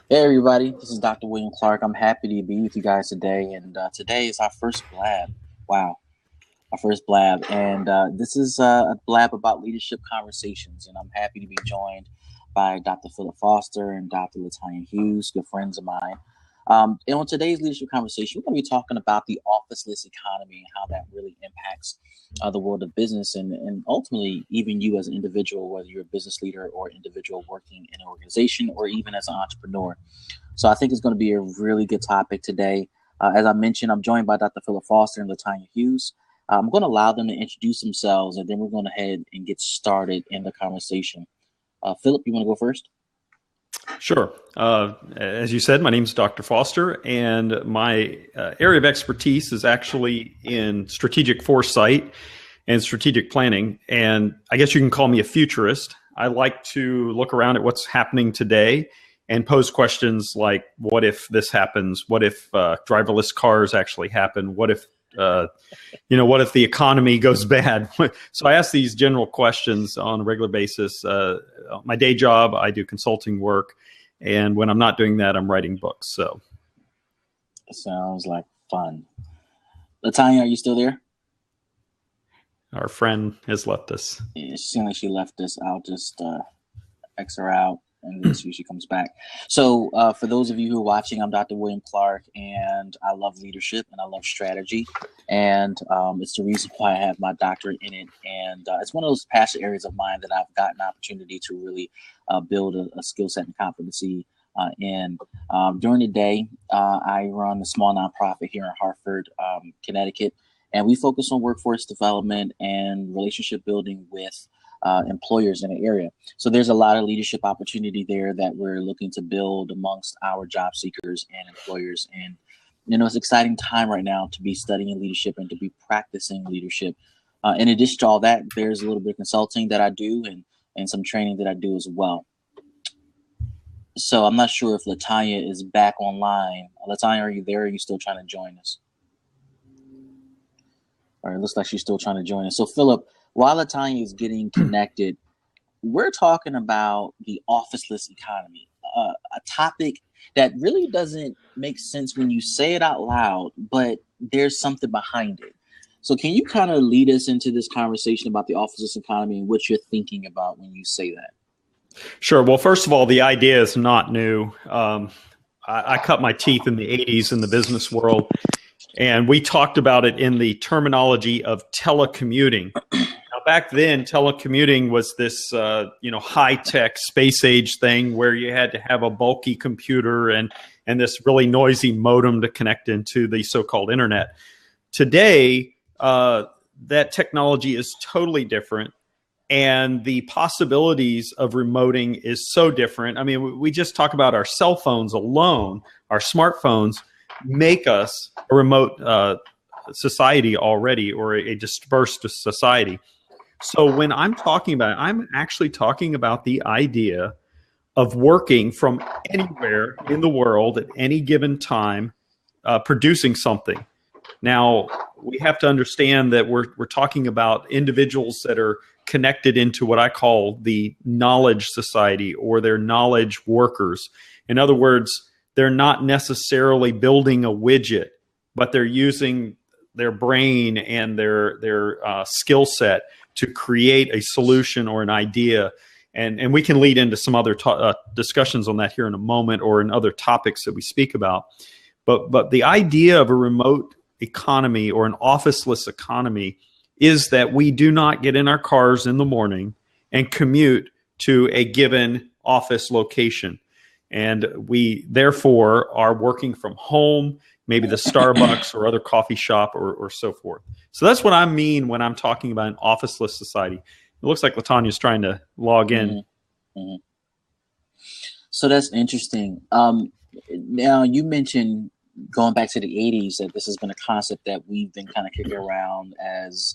Hey everybody, this is Dr. William Clark. I'm happy to be with you guys today, and today is our first blab. Wow, our first blab, and this is a blab about leadership conversations, and I'm happy to be joined by Dr. Philip Foster and Dr. Latanya Hughes, good friends of mine. And on today's leadership conversation, we're going to be talking about the officeless economy and how that really impacts the world of business and ultimately even you as an individual, whether you're a business leader or individual working in an organization or even as an entrepreneur. So I think it's going to be a really good topic today. As I mentioned, I'm joined by Dr. Philip Foster and Latanya Hughes. I'm going to allow them to introduce themselves, and then we're going to head and get started in the conversation. Philip, you want to go first? Sure. As you said, my name is Dr. Foster, and my area of expertise is actually in strategic foresight and strategic planning. And I guess you can call me a futurist. I like to look around at what's happening today and pose questions like, what if this happens? What if driverless cars actually happen? What if what if the economy goes bad? So I ask these general questions on a regular basis. My day job, I do consulting work. And when I'm not doing that, I'm writing books. So Sounds like fun. Latanya, are you still there? our friend has left us. Yeah, she seems like she left us. I'll just X her out and then see if she comes back. So for those of you who are watching, I'm Dr. William Clark, and I love leadership and I love strategy. And it's the reason why I have my doctorate in it. And it's one of those passion areas of mine that I've gotten an opportunity to really build a skill set and competency in. During the day, I run a small nonprofit here in Hartford, Connecticut, and we focus on workforce development and relationship building with employers in the area. So there's a lot of leadership opportunity there that we're looking to build amongst our job seekers and employers. And, it's an exciting time right now to be studying leadership and to be practicing leadership. In addition to all that, there's a little bit of consulting that I do and some training that I do as well. So I'm not sure if Latanya is back online. Latanya, are you there? Or are you still trying to join us? All right, it looks like she's still trying to join us. So Philip, while Latanya is getting connected, we're talking about the officeless economy, a topic that really doesn't make sense when you say it out loud, but there's something behind it. So can you kind of lead us into this conversation about the officeless economy and what you're thinking about when you say that? Sure. Well, first of all, the idea is not new. I cut my teeth in the 80s in the business world, and we talked about it in the terminology of telecommuting. Now, back then, telecommuting was this, high-tech space age thing where you had to have a bulky computer and this really noisy modem to connect into the so-called internet. Today, that technology is totally different. And the possibilities of remoting is so different. I mean, we just talk about our cell phones alone, our smartphones make us a remote society already, or a dispersed society. So when I'm talking about it, I'm actually talking about the idea of working from anywhere in the world at any given time, producing something. Now, we have to understand that we're talking about individuals that are connected into what I call the knowledge society, or their knowledge workers. In other words, they're not necessarily building a widget, but they're using their brain and their skill set to create a solution or an idea. And we can lead into some other discussions on that here in a moment, or in other topics that we speak about. But the idea of a remote economy or an officeless economy is that we do not get in our cars in the morning and commute to a given office location. And we therefore are working from home, maybe the Starbucks or other coffee shop or so forth. So that's what I mean when I'm talking about an officeless society. It looks like Latanya's trying to log in. Mm-hmm. Mm-hmm. So that's interesting. Now, you mentioned going back to the 80s that this has been a concept that we've been kind of kicking around as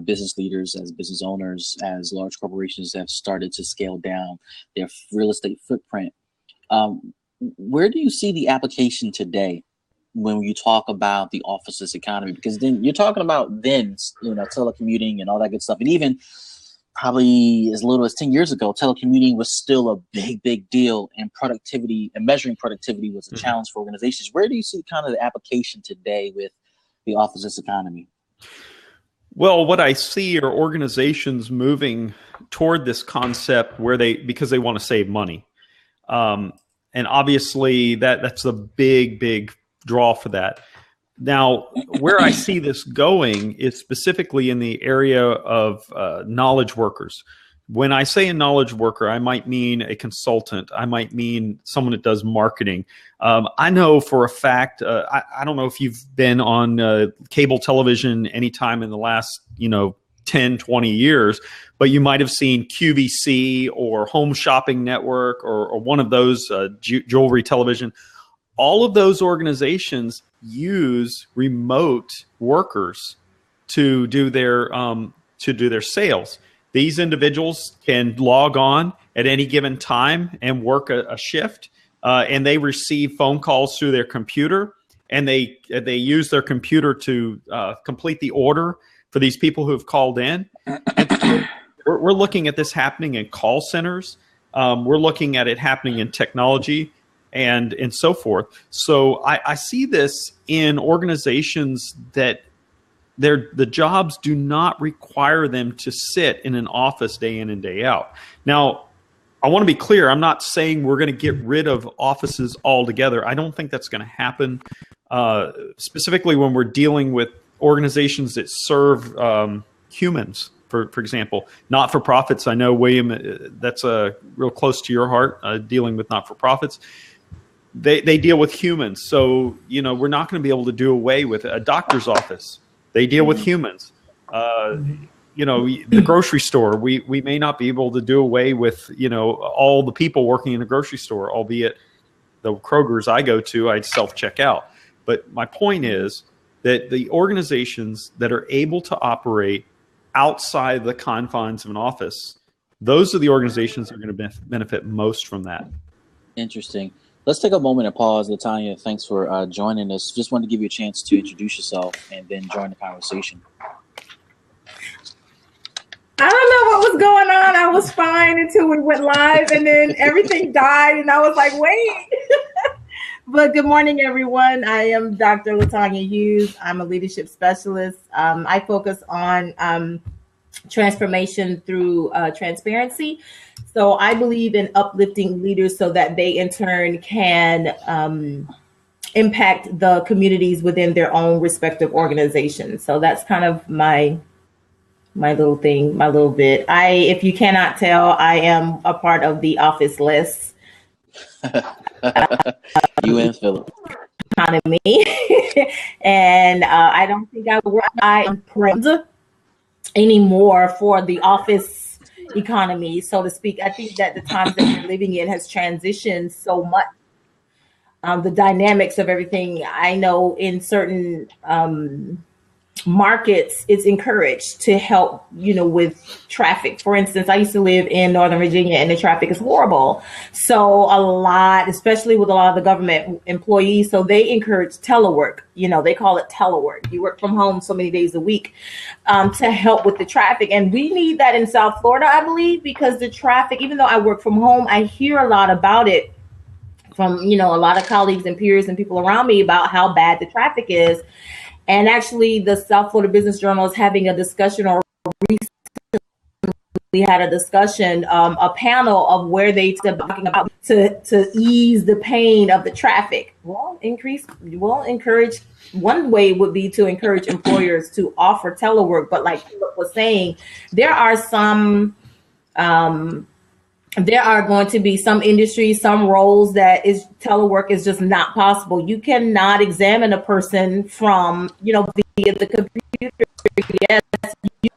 business leaders, as business owners, as large corporations have started to scale down their real estate footprint. Where do you see the application today when you talk about the officeless economy? Because then you're talking about telecommuting and all that good stuff. And even probably as little as 10 years ago, telecommuting was still a big deal, and productivity and measuring productivity was a challenge for organizations. Where do you see kind of the application today with the officeless economy? Well, what I see are organizations moving toward this concept because they want to save money. And obviously that's a big draw for that. Now, where I see this going is specifically in the area of knowledge workers. When I say a knowledge worker, I might mean a consultant. I might mean someone that does marketing. I know for a fact, I don't know if you've been on cable television anytime in the last, 10, 20 years, but you might have seen QVC or Home Shopping Network or one of those jewelry television. All of those organizations use remote workers to do their sales. These individuals can log on at any given time and work a shift, and they receive phone calls through their computer, and they use their computer to complete the order for these people who have called in. And so we're looking at this happening in call centers. We're looking at it happening in technology and so forth. So I see this in organizations that the jobs do not require them to sit in an office day in and day out. Now, I want to be clear. I'm not saying we're going to get rid of offices altogether. I don't think that's going to happen, specifically when we're dealing with organizations that serve humans, for example. Not-for-profits, I know, William, that's real close to your heart, dealing with not-for-profits. They deal with humans. So, we're not going to be able to do away with a doctor's office. They deal with humans. The grocery store, we may not be able to do away with, all the people working in the grocery store, albeit the Kroger's I go to, I'd self-check out. But my point is that the organizations that are able to operate outside the confines of an office, those are the organizations that are going to benefit most from that. Interesting. Let's take a moment and pause. Latanya, thanks for joining us. Just wanted to give you a chance to introduce yourself and then join the conversation. I don't know what was going on. I was fine until we went live, and then everything died, and I was like, wait. But good morning, everyone. I am Dr. Latanya Hughes. I'm a leadership specialist. I focus on transformation through transparency. So I believe in uplifting leaders so that they in turn can impact the communities within their own respective organizations. So that's kind of my little thing, my little bit. If you cannot tell, I am a part of the office list. You and Philip. Economy. And I don't think I am primed anymore for the office economy, so to speak. I think that the times that we're living in has transitioned so much. The dynamics of everything. I know in certain markets, it's encouraged to help, with traffic. For instance, I used to live in Northern Virginia, and the traffic is horrible. So a lot, especially with a lot of the government employees, so they encourage telework. They call it telework. You work from home so many days a week to help with the traffic. And we need that in South Florida, I believe, because the traffic, even though I work from home, I hear a lot about it from, a lot of colleagues and peers and people around me about how bad the traffic is. And actually, the South Florida Business Journal is having a discussion, or recently had a discussion, a panel of where they talking about to ease the pain of the traffic. Encourage. One way would be to encourage employers to offer telework. But like Philip was saying, there are going to be some industries, some roles that telework is just not possible. You cannot examine a person from, via the computer. Yes, you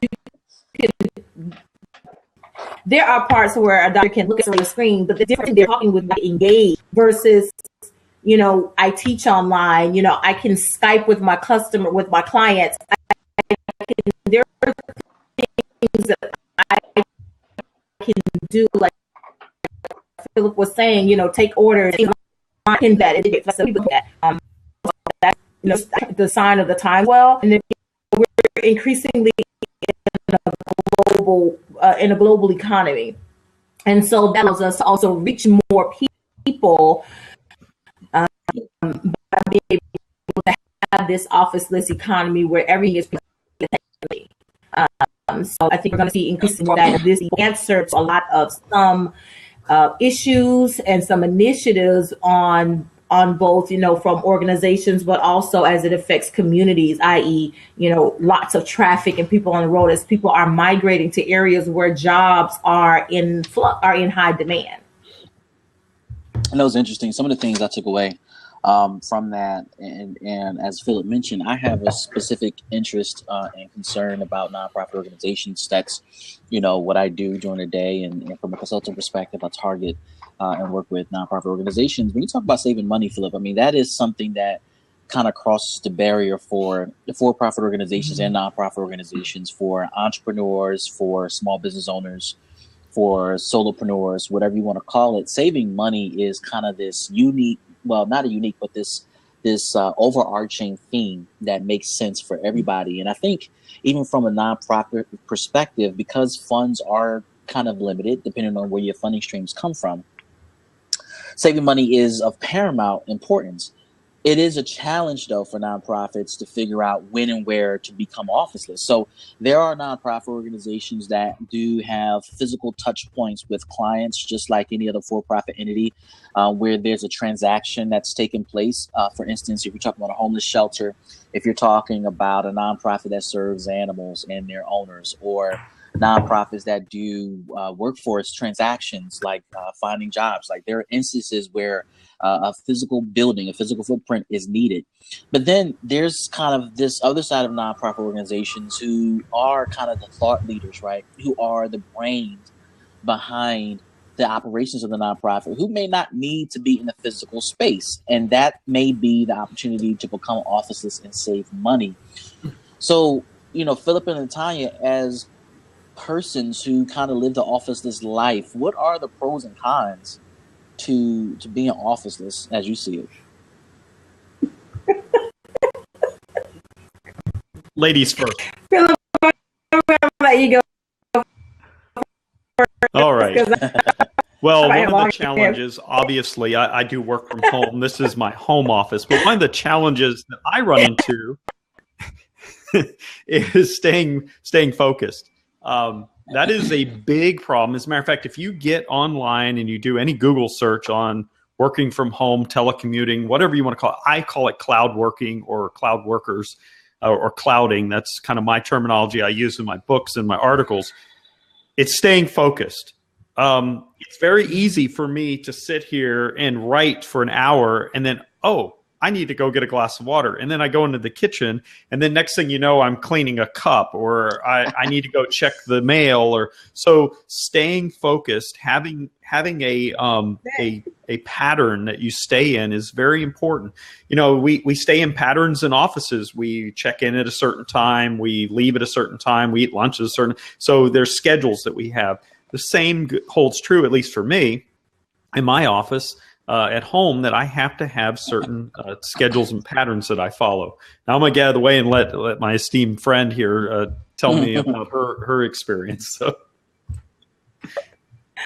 can. There are parts where a doctor can look at the screen, but the difference they're talking with engage versus, I teach online. I can Skype with my clients. There are things that I can do, like Philip was saying, take orders, in that that's the sign of the time. Well, and then we're increasingly in a global economy. And so that allows us to also reach more people by being able to have this officeless economy where everything is so I think we're going to see increasing more that this answer to a lot of some issues and some initiatives on both, from organizations, but also as it affects communities, i.e., lots of traffic and people on the road as people are migrating to areas where jobs are in high demand. And that was interesting. Some of the things I took away from that, and as Philip mentioned, I have a specific interest and concern about nonprofit organizations. That's, what I do during the day, and from a consultant perspective, I target and work with nonprofit organizations. When you talk about saving money, Philip, I mean, that is something that kind of crosses the barrier for the for-profit organizations and nonprofit organizations, for entrepreneurs, for small business owners, for solopreneurs, whatever you want to call it. Saving money is kind of this unique, well, not a unique, but this overarching theme that makes sense for everybody. And I think even from a nonprofit perspective, because funds are kind of limited, depending on where your funding streams come from, saving money is of paramount importance. It is a challenge, though, for nonprofits to figure out when and where to become officeless. So there are nonprofit organizations that do have physical touch points with clients, just like any other for-profit entity, where there's a transaction that's taking place. For instance, if you're talking about a homeless shelter, if you're talking about a nonprofit that serves animals and their owners, or nonprofits that do workforce transactions like finding jobs, like there are instances where a physical building, a physical footprint is needed. But then there's kind of this other side of nonprofit organizations who are kind of the thought leaders, right? Who are the brains behind the operations of the nonprofit, who may not need to be in the physical space. And that may be the opportunity to become officeless and save money. So, Philip and Latanya, as persons who kind of live the officeless life, what are the pros and cons to being officeless as you see it? Ladies first. Philip, I'm going to let you go. All right. Well, one of the challenges, obviously, I do work from home. This is my home office. But one of the challenges that I run into is staying focused. That is a big problem. As a matter of fact, if you get online and you do any Google search on working from home, telecommuting, whatever you want to call it, I call it cloud working or cloud workers or clouding. That's kind of my terminology I use in my books and my articles. It's staying focused. It's very easy for me to sit here and write for an hour and then, I need to go get a glass of water. And then I go into the kitchen, and then next thing you know, I'm cleaning a cup, or I need to go check the mail. Or so staying focused, having a pattern that you stay in is very important. We stay in patterns in offices. We check in at a certain time, we leave at a certain time, we eat lunch at a certain. So there's schedules that we have. The same holds true, at least for me, in my office. At home, that I have to have certain schedules and patterns that I follow. Now I'm going to get out of the way and let my esteemed friend here tell me about her experience. So.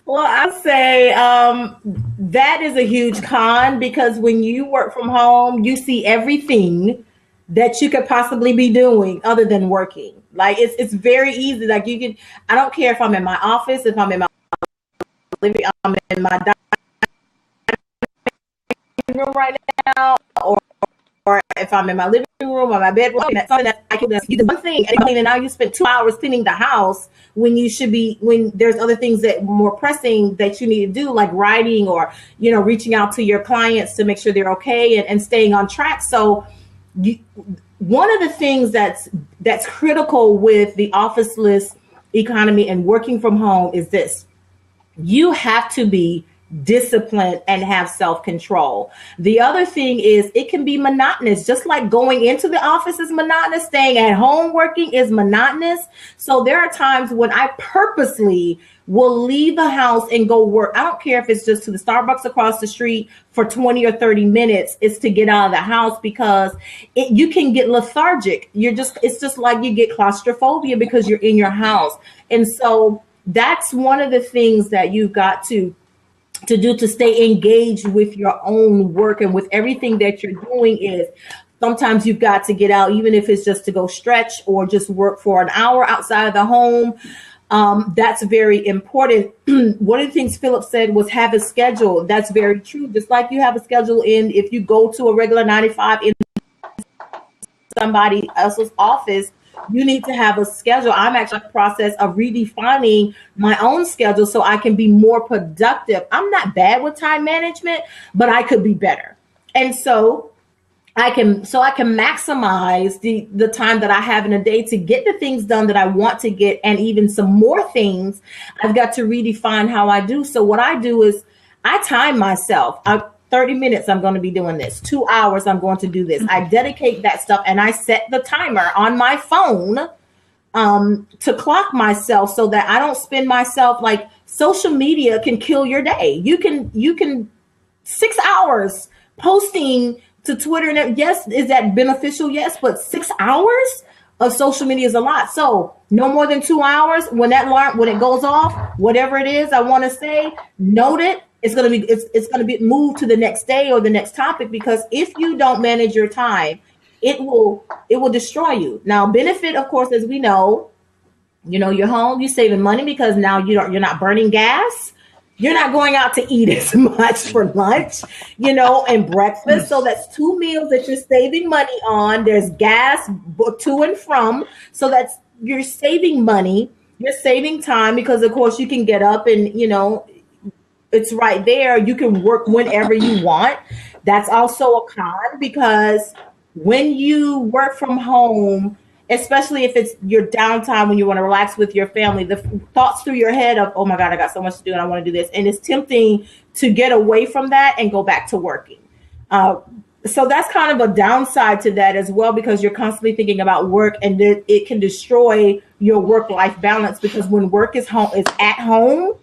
Well, I'll say that is a huge con, because when you work from home, you see everything that you could possibly be doing other than working. Like it's very easy. Like I don't care if I'm in my office, if I'm in my living, I'm in my room right now, or if I'm in my living room or my bedroom, that's something that I can do one thing, and now you spend 2 hours cleaning the house when there's other things that more pressing that you need to do, like writing or reaching out to your clients to make sure they're okay and staying on track. So one of the things that's critical with the officeless economy and working from home is this: you have to be disciplined and have self-control. The other thing is it can be monotonous, just like going into the office is monotonous, staying at home working is monotonous. So there are times when I purposely will leave the house and go work. I don't care if it's just to the Starbucks across the street for 20 or 30 minutes. It's to get out of the house because you can get lethargic. It's just like you get claustrophobia because you're in your house. And so that's one of the things that you've got to do to stay engaged with your own work and with everything that you're doing is sometimes you've got to get out, even if it's just to go stretch or just work for an hour outside of the home. That's very important. One of the things Philip said was have a schedule. That's very true. Just like you have a schedule if you go to a regular 9 to 5 in somebody else's office, you need to have a schedule. I'm actually in the process of redefining my own schedule so I can be more productive. I'm not bad with time management, but I could be better. And so I can maximize the time that I have in a day to get the things done that I want to get, and even some more things. I've got to redefine how I do. So what I do is I time myself. 30 minutes, I'm going to be doing this. 2 hours, I'm going to do this. I dedicate that stuff and I set the timer on my phone to clock myself so that I don't spend myself like social media can kill your day. You can 6 hours posting to Twitter. And yes, is that beneficial? Yes, but 6 hours of social media is a lot. So no more than 2 hours. When it goes off, whatever it is I want to say, note it. It's gonna be moved to the next day or the next topic, because if you don't manage your time, it will destroy you. Now, benefit, of course, as we know, you're home, you're saving money because now you're not burning gas. You're not going out to eat as much for lunch, and breakfast. So that's 2 meals that you're saving money on. There's gas to and from. So you're saving money. You're saving time because, of course, you can get up and, it's right there. You can work whenever you want. That's also a con, because when you work from home, especially if it's your downtime when you want to relax with your family, the thoughts through your head of, oh my God, I got so much to do and I want to do this. And it's tempting to get away from that and go back to working. So that's kind of a downside to that as well, because you're constantly thinking about work, and it can destroy your work-life balance, because when work is at home,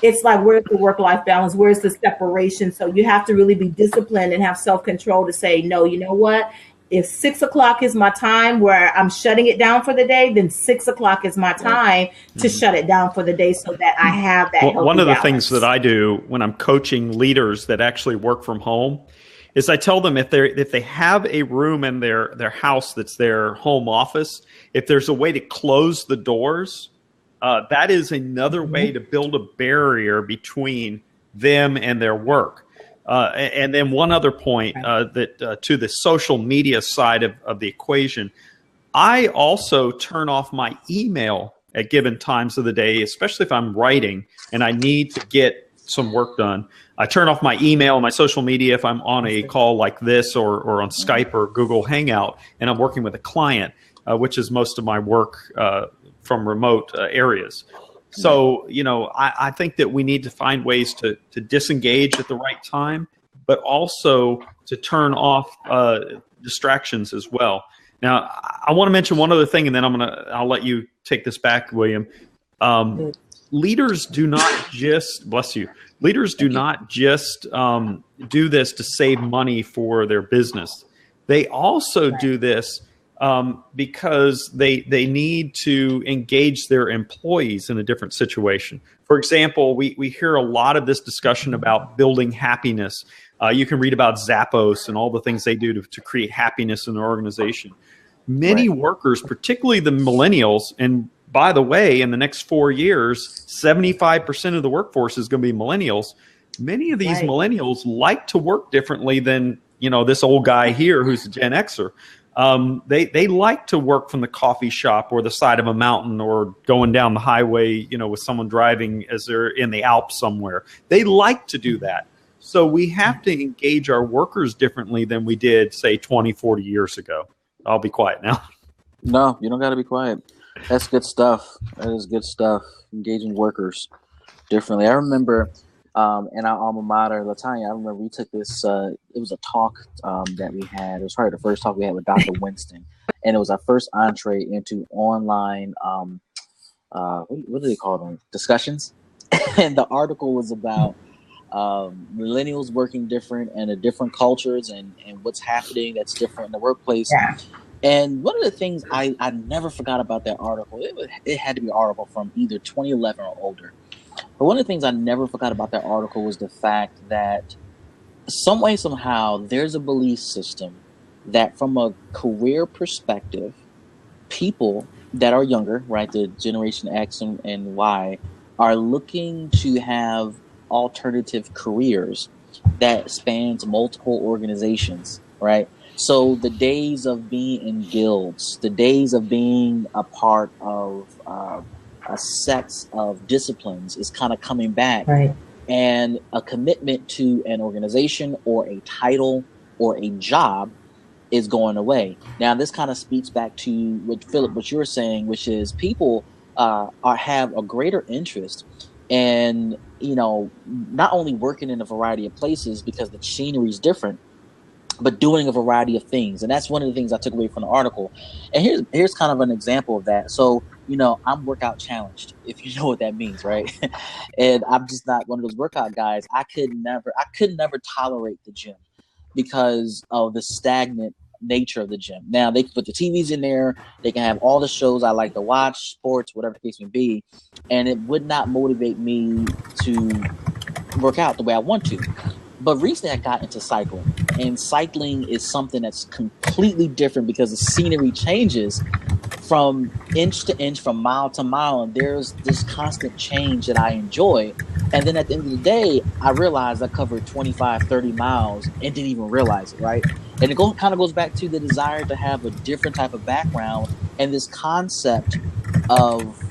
it's like, where's the work-life balance? Where's the separation? So you have to really be disciplined and have self-control to say, no, you know what? If 6 o'clock is my time where I'm shutting it down for the day, then 6 o'clock is my time to shut it down for the day, so that I have that. One of the things that I do when I'm coaching leaders that actually work from home is I tell them if they have a room in their house that's their home office, if there's a way to close the doors, that is another way to build a barrier between them and their work. And then one other point that to the social media side of the equation, I also turn off my email at given times of the day, especially if I'm writing and I need to get some work done. I turn off my email and my social media if I'm on a call like this or on Skype or Google Hangout and I'm working with a client, which is most of my work from remote areas. So, I think that we need to find ways to disengage at the right time, but also to turn off distractions as well. Now, I want to mention one other thing, and then I'll let you take this back, William. Leaders do not just, bless you, leaders do not just do this to save money for their business. They also do this because they need to engage their employees in a different situation. For example, we hear a lot of this discussion about building happiness. You can read about Zappos and all the things they do to create happiness in their organization. Many workers, particularly the millennials, and by the way, in the next 4 years, 75% of the workforce is going to be millennials. Many of these millennials like to work differently than, this old guy here who's a Gen Xer. They like to work from the coffee shop or the side of a mountain or going down the highway, with someone driving as they're in the Alps somewhere. They like to do that. So we have to engage our workers differently than we did, say, 20, 40 years ago. I'll be quiet now. No, you don't got to be quiet. That's good stuff. That is good stuff. Engaging workers differently. I remember in our alma mater, Latanya, I remember we took this, it was a talk that we had. It was probably the first talk we had with Dr. Winston. And it was our first entree into online, what do they call them? Discussions. and the article was about millennials working different and the different cultures and what's happening that's different in the workplace. Yeah. And one of the things I never forgot about that article, it had to be an article from either 2011 or older. But one of the things I never forgot about that article was the fact that some way, somehow, there's a belief system that from a career perspective, people that are younger, right, the Generation X and Y, are looking to have alternative careers that spans multiple organizations, right? So the days of being in guilds, the days of being a part of a set of disciplines is kind of coming back. Right. And a commitment to an organization or a title or a job is going away. Now, this kind of speaks back to what Philip, what you were saying, which is people have a greater interest in, not only working in a variety of places because the scenery is different, but doing a variety of things. And that's one of the things I took away from the article. And here's kind of an example of that. So, I'm workout challenged, if you know what that means, right? And I'm just not one of those workout guys. I could never tolerate the gym because of the stagnant nature of the gym. Now, they can put the TVs in there. They can have all the shows I like to watch, sports, whatever the case may be. And it would not motivate me to work out the way I want to. But recently I got into cycling, and cycling is something that's completely different because the scenery changes from inch to inch, from mile to mile, and there's this constant change that I enjoy. And then at the end of the day, I realized I covered 25, 30 miles and didn't even realize it, right? And it kind of goes back to the desire to have a different type of background and this concept of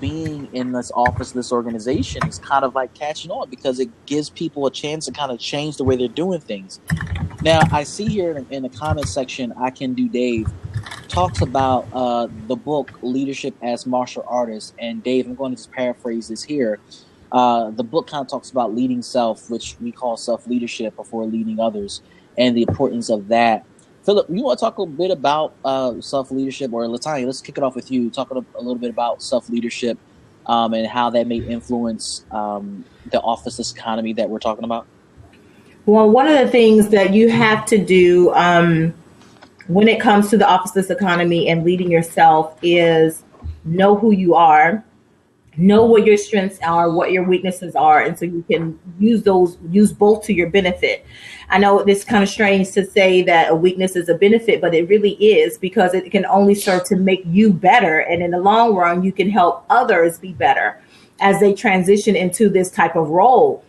being in this office, this organization is kind of like catching on because it gives people a chance to kind of change the way they're doing things. Now, I see here in the comment section, I Can Do Dave talks about the book Leadership as Martial Artists. And Dave, I'm going to just paraphrase this here. The book kind of talks about leading self, which we call self-leadership before leading others, and the importance of that. Philip, you want to talk a bit about self-leadership, or Latanya, let's kick it off with you. Talk a little bit about self-leadership and how that may influence the officeless economy that we're talking about. Well, one of the things that you have to do when it comes to the officeless economy and leading yourself is know who you are, know what your strengths are, what your weaknesses are, and so you can use both to your benefit. I know it's kind of strange to say that a weakness is a benefit, but it really is, because it can only serve to make you better. And in the long run, you can help others be better as they transition into this type of role.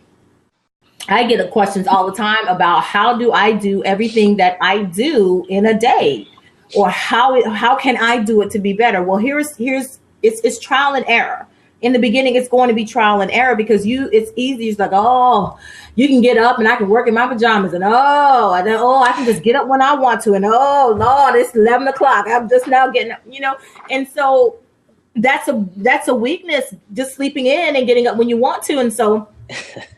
I get questions all the time about how do I do everything that I do in a day, or how can I do it to be better? Well, it's trial and error. In the beginning, it's going to be trial and error because it's easy. It's like, oh, you can get up and I can work in my pajamas, and I can just get up when I want to, and oh Lord, it's 11 o'clock. I'm just now getting up, and so that's a weakness, just sleeping in and getting up when you want to. And so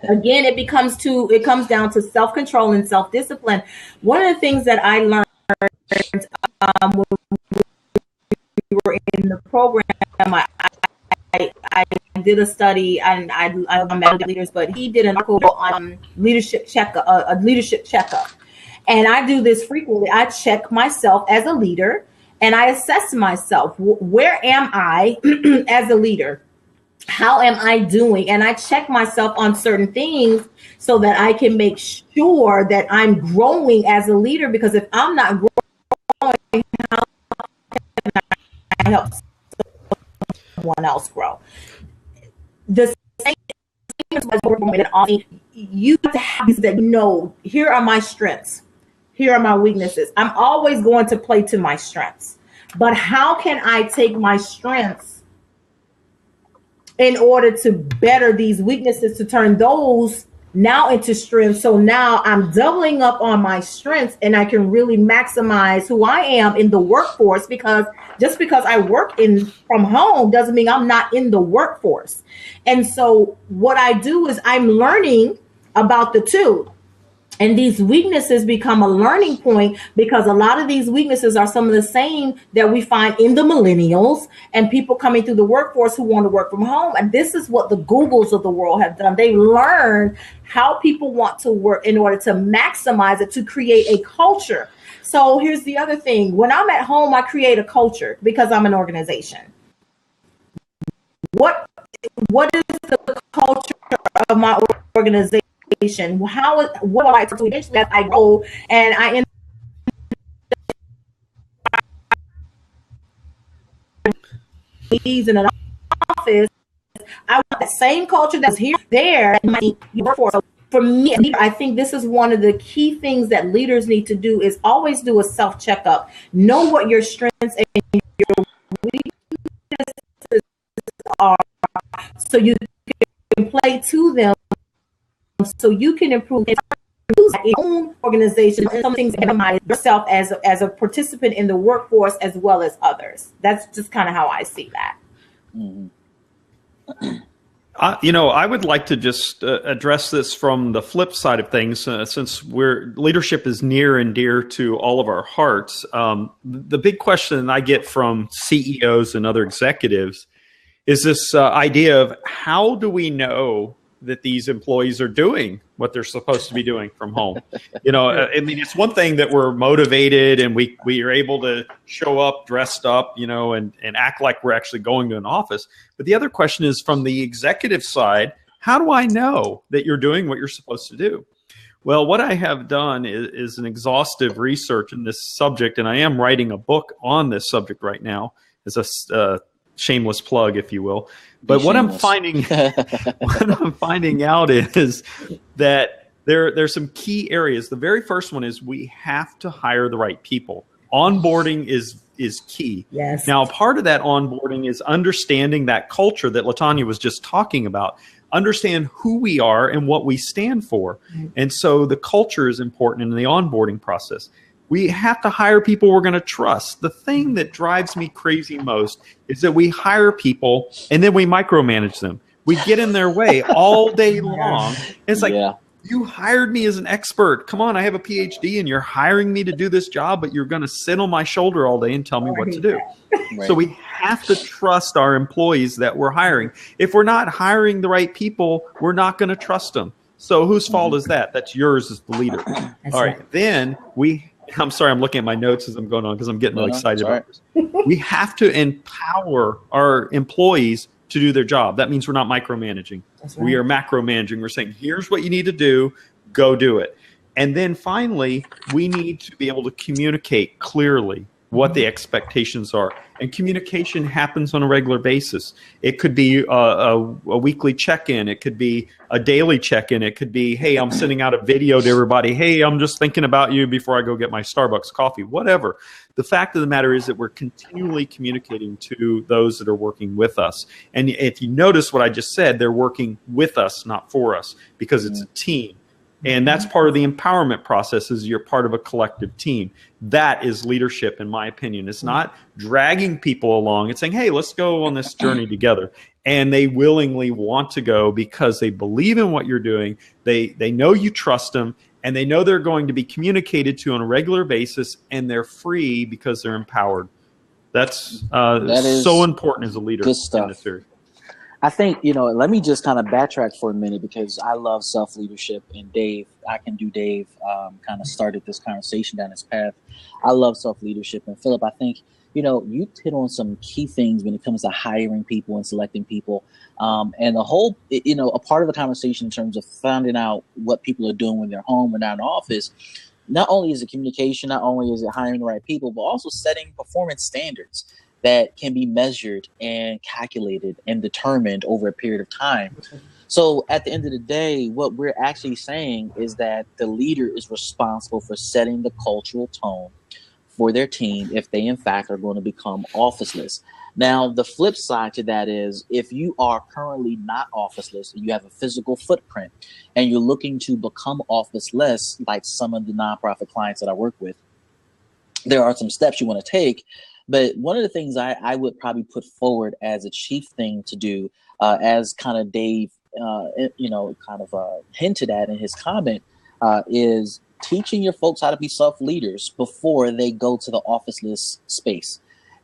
again, it comes down to self-control and self-discipline. One of the things that I learned when we were in the program, I did a study, and I'm met leaders, but he did an article on leadership checkup, a leadership checkup. And I do this frequently. I check myself as a leader, and I assess myself. Where am I as a leader? How am I doing? And I check myself on certain things so that I can make sure that I'm growing as a leader, because if I'm not growing, how can I help someone else grow? The same as you have to have that, here are my strengths, here are my weaknesses. I'm always going to play to my strengths, but how can I take my strengths in order to better these weaknesses, to turn those now into strengths? So now I'm doubling up on my strengths, and I can really maximize who I am in the workforce, because just because I work from home doesn't mean I'm not in the workforce. And so what I do is I'm learning about the two. And these weaknesses become a learning point because a lot of these weaknesses are some of the same that we find in the millennials and people coming through the workforce who want to work from home. And this is what the Googles of the world have done. They learned how people want to work in order to maximize it, to create a culture. So here's the other thing. When I'm at home, I create a culture because I'm an organization. What is the culture of my organization? What do I do eventually as I go and I end in an office? I want that same culture that's here, there, and you work for. So for me, I think this is one of the key things that leaders need to do is always do a self checkup. Know what your strengths and your weaknesses are, so you can play to them, so you can improve your own organization and some things, minimize yourself as a participant in the workforce as well as others. That's just kind of how I see that. Mm-hmm. I would like to just address this from the flip side of things, since leadership is near and dear to all of our hearts. The big question I get from CEOs and other executives is this idea of how do we know that these employees are doing what they're supposed to be doing from home? I mean, it's one thing that we're motivated and we are able to show up dressed up, and act like we're actually going to an office. But the other question is from the executive side, how do I know that you're doing what you're supposed to do? Well, what I have done is an exhaustive research in this subject, and I am writing a book on this subject right now as a shameless plug, if you will. But what I'm finding out is that there's some key areas. The very first one is we have to hire the right people. Onboarding is key. Yes. Now, part of that onboarding is understanding that culture that LaTanya was just talking about. Understand who we are and what we stand for. Mm-hmm. And so the culture is important in the onboarding process. We have to hire people we're going to trust. The thing that drives me crazy most is that we hire people and then we micromanage them. We get in their way all day long. It's like, you hired me as an expert. Come on, I have a PhD and you're hiring me to do this job, but you're going to sit on my shoulder all day and tell me what to do. Right. So we have to trust our employees that we're hiring. If we're not hiring the right people, we're not going to trust them. So whose fault is that? That's yours as the leader. All right. Then I'm sorry, I'm looking at my notes as I'm going on because I'm getting really excited about this. We have to empower our employees to do their job. That means we're not micromanaging. Right. We are macromanaging. We're saying, here's what you need to do, go do it. And then finally, we need to be able to communicate clearly what the expectations are. And communication happens on a regular basis. It could be a weekly check-in. It could be a daily check-in. It could be, hey, I'm sending out a video to everybody. Hey, I'm just thinking about you before I go get my Starbucks coffee, whatever. The fact of the matter is that we're continually communicating to those that are working with us. And if you notice what I just said, they're working with us, not for us, because it's a team. And that's part of the empowerment process, is you're part of a collective team. That is leadership, in my opinion. It's not dragging people along. It's saying, hey, let's go on this journey together. And they willingly want to go because they believe in what you're doing. They know you trust them, and they know they're going to be communicated to on a regular basis, and they're free because they're empowered. That is so important as a leader in this area. I think, let me just kind of backtrack for a minute because I love self-leadership, and Dave kind of started this conversation down this path. I love self-leadership. And Philip, I think, you hit on some key things when it comes to hiring people and selecting people. And the whole, a part of the conversation in terms of finding out what people are doing when they're home or not in the office, not only is it communication, not only is it hiring the right people, but also setting performance standards that can be measured and calculated and determined over a period of time. So at the end of the day, what we're actually saying is that the leader is responsible for setting the cultural tone for their team if they, in fact, are going to become officeless. Now, the flip side to that is if you are currently not officeless and you have a physical footprint and you're looking to become officeless, like some of the nonprofit clients that I work with, there are some steps you want to take. But one of the things I would probably put forward as a chief thing to do, as kind of Dave, hinted at in his comment, is teaching your folks how to be self-leaders before they go to the officeless space.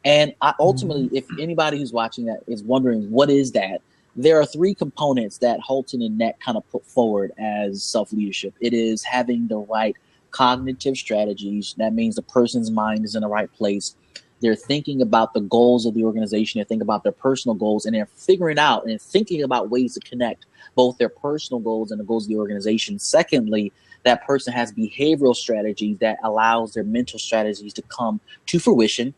And ultimately, if anybody who's watching that is wondering what is that, there are three components that Holton and Neck kind of put forward as self-leadership. It is having the right cognitive strategies. That means the person's mind is in the right place. They're thinking about the goals of the organization. They're thinking about their personal goals, and they're figuring out and thinking about ways to connect both their personal goals and the goals of the organization. Secondly, that person has behavioral strategies that allows their mental strategies to come to fruition.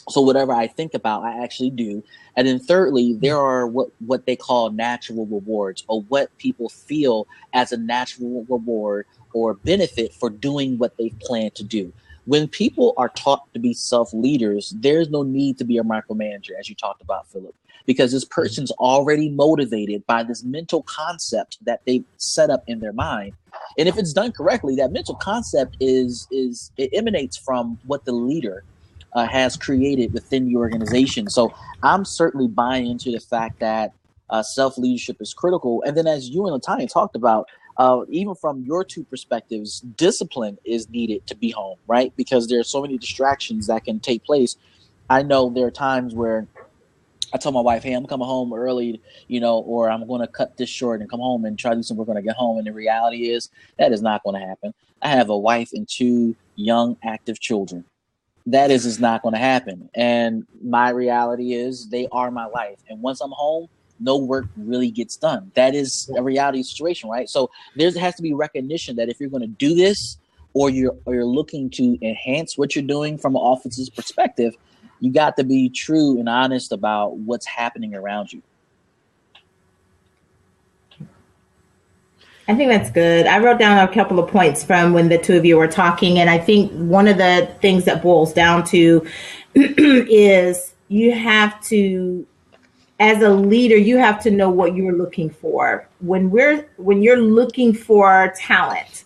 So whatever I think about, I actually do. And then thirdly, there are what they call natural rewards, or what people feel as a natural reward or benefit for doing what they've planned to do. When people are taught to be self-leaders, there's no need to be a micromanager, as you talked about, Philip, because this person's already motivated by this mental concept that they've set up in their mind. And if it's done correctly, that mental concept it emanates from what the leader has created within the organization. So I'm certainly buying into the fact that self-leadership is critical. And then as you and Latanya talked about, even from your two perspectives, discipline is needed to be home, right? Because there are so many distractions that can take place. I know there are times where I tell my wife, hey, I'm coming home early, or I'm going to cut this short and come home and try to do something. We're going to get home. And the reality is that is not going to happen. I have a wife and two young, active children. That is not going to happen. And my reality is they are my life. And once I'm home, no work really gets done. That is a reality situation, right? So there has to be recognition that if you're going to do this, or you're looking to enhance what you're doing from an office's perspective, you got to be true and honest about what's happening around you. I think that's good. I wrote down a couple of points from when the two of you were talking. And I think one of the things that boils down to is you have to, as a leader, you have to know what you're looking for. When you're looking for talent,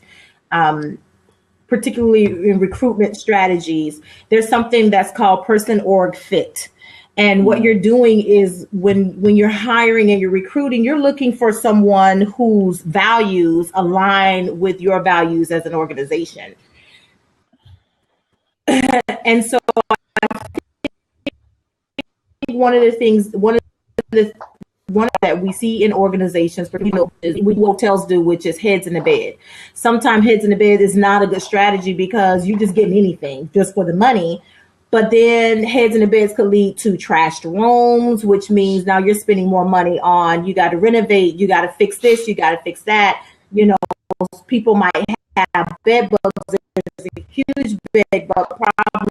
particularly in recruitment strategies, there's something that's called person org fit. And what you're doing is when you're hiring and you're recruiting, you're looking for someone whose values align with your values as an organization. And so I think one of that we see in organizations, particularly what hotels do, which is heads in the bed. Sometimes heads in the bed is not a good strategy because you're just getting anything just for the money. But then heads in the beds could lead to trashed rooms, which means now you're spending more money on, you got to renovate, you got to fix this, you got to fix that. People might have bed bugs. There's a huge bed bug problem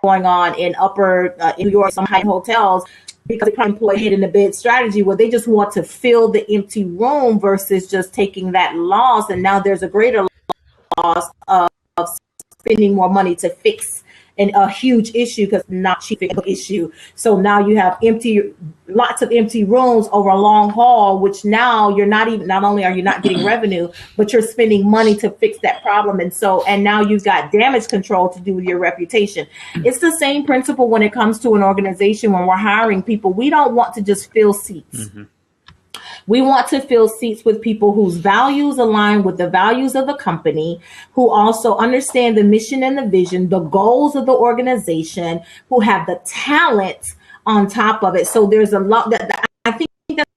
going on in upper New York, some high hotels, because they probably employ head in the bed strategy where they just want to fill the empty room versus just taking that loss. And now there's a greater loss of spending more money to fix a huge issue, because not cheap issue. So now you have lots of empty rooms over a long haul, which now not only are you not getting revenue, but you're spending money to fix that problem. And now you've got damage control to do with your reputation. It's the same principle when it comes to an organization. When we're hiring people, we don't want to just fill seats. Mm-hmm. We want to fill seats with people whose values align with the values of the company, who also understand the mission and the vision, the goals of the organization, who have the talent on top of it. So there's a lot that I think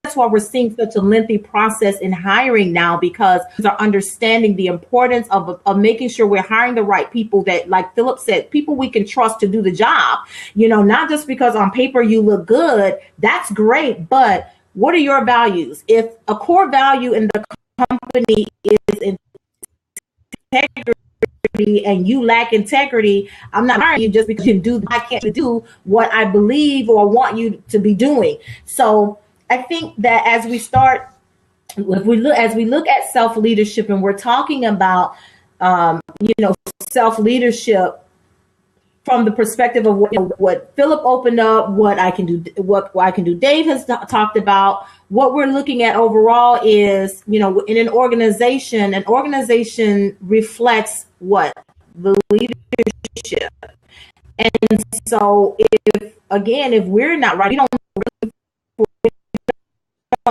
that's why we're seeing such a lengthy process in hiring now, because they're understanding the importance of making sure we're hiring the right people that, like Philip said, people we can trust to do the job. Not just because on paper you look good, that's great, but what are your values? If a core value in the company is integrity and you lack integrity, I'm not hiring you just because I can't do what I believe or want you to be doing. So I think that as we look at self-leadership, and we're talking about self-leadership from the perspective of what Philip opened up, what I can do, Dave has talked about. What we're looking at overall is, in an organization reflects what? The leadership. And so if we're not right, we don't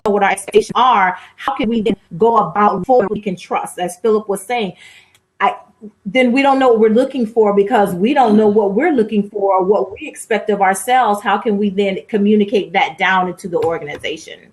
know what our expectations are, how can we then go about forward we can trust? As Philip was saying, then we don't know what we're looking for because we don't know what we're looking for or what we expect of ourselves. How can we then communicate that down into the organization?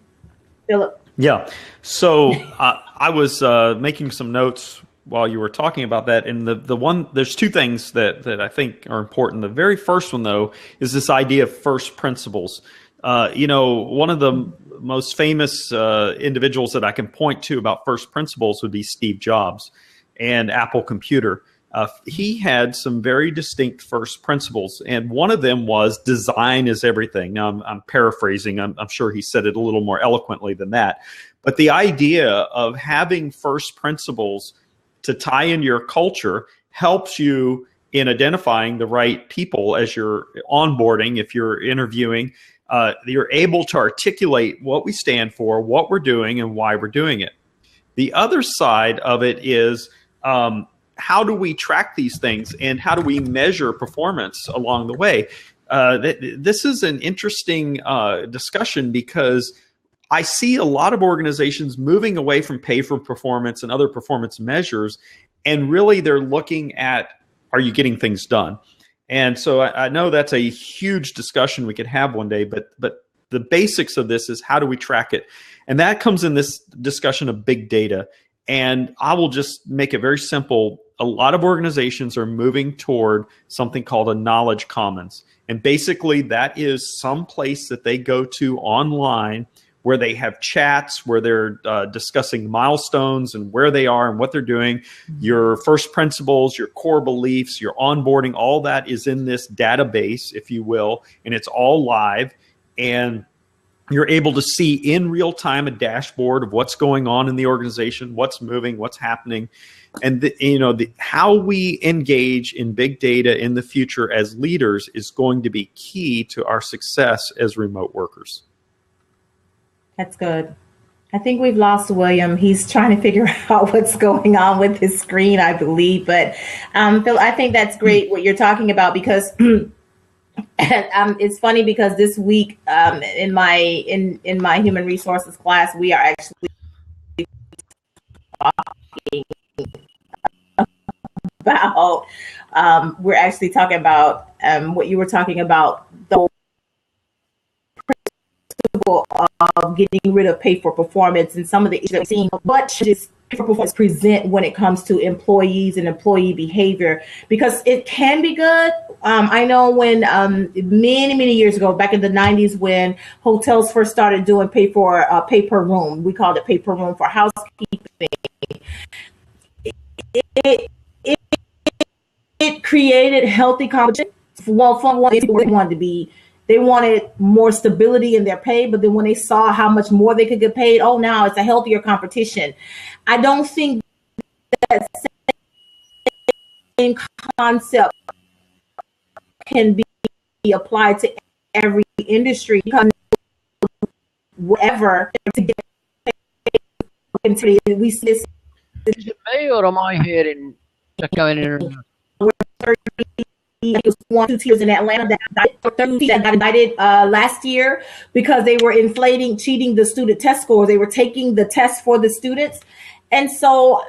Philip? Yeah. So I was making some notes while you were talking about that. And there's two things that I think are important. The very first one, though, is this idea of first principles. One of the most famous individuals that I can point to about first principles would be Steve Jobs and Apple Computer. He had some very distinct first principles, and one of them was design is everything. Now, I'm paraphrasing. I'm sure he said it a little more eloquently than that. But the idea of having first principles to tie in your culture helps you in identifying the right people as you're onboarding, if you're interviewing. You're able to articulate what we stand for, what we're doing, and why we're doing it. The other side of it is how do we track these things and how do we measure performance along the way? This is an interesting discussion because I see a lot of organizations moving away from pay for performance and other performance measures, and really they're looking at, are you getting things done? And so I know that's a huge discussion we could have one day, but the basics of this is how do we track it? And that comes in this discussion of big data. And I will just make it very simple. A lot of organizations are moving toward something called a knowledge commons. And basically that is some place that they go to online where they have chats, where they're discussing milestones and where they are and what they're doing, your first principles, your core beliefs, your onboarding, all that is in this database, if you will, and it's all live. And you're able to see in real time a dashboard of what's going on in the organization, what's moving, what's happening. And how we engage in big data in the future as leaders is going to be key to our success as remote workers. That's good. I think we've lost William. He's trying to figure out what's going on with his screen, I believe. But Phil, I think that's great what you're talking about because it's funny because this week in my human resources class, we are actually talking about we're actually talking about what you were talking about, the principle of getting rid of pay for performance and some of the issues that we're seeing. What should this pay for performance present when it comes to employees and employee behavior? Because it can be good. I know when many years ago, back in the 90s, when hotels first started doing pay per room, we called it pay per room for housekeeping. It created healthy competition. Well, they wanted more stability in their pay, but then when they saw how much more they could get paid, now it's a healthier competition. I don't think that same concept can be applied to every industry because whatever to get paid, we see this. Is it me or am I hearing just going in? It was 1-2 teachers in Atlanta that got indicted last year because they were cheating the student test scores. They were taking the test for the students. And so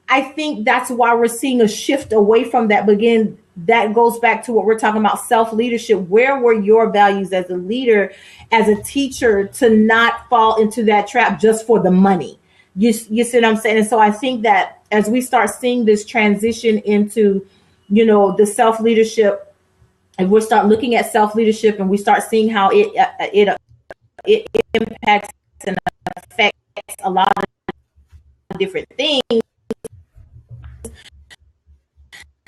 I think that's why we're seeing a shift away from that. But again, that goes back to what we're talking about, self-leadership. Where were your values as a leader, as a teacher, to not fall into that trap just for the money? You see what I'm saying? And so I think that as we start seeing this transition into the self-leadership, and we start looking at self-leadership and we start seeing how it impacts and affects a lot of different things.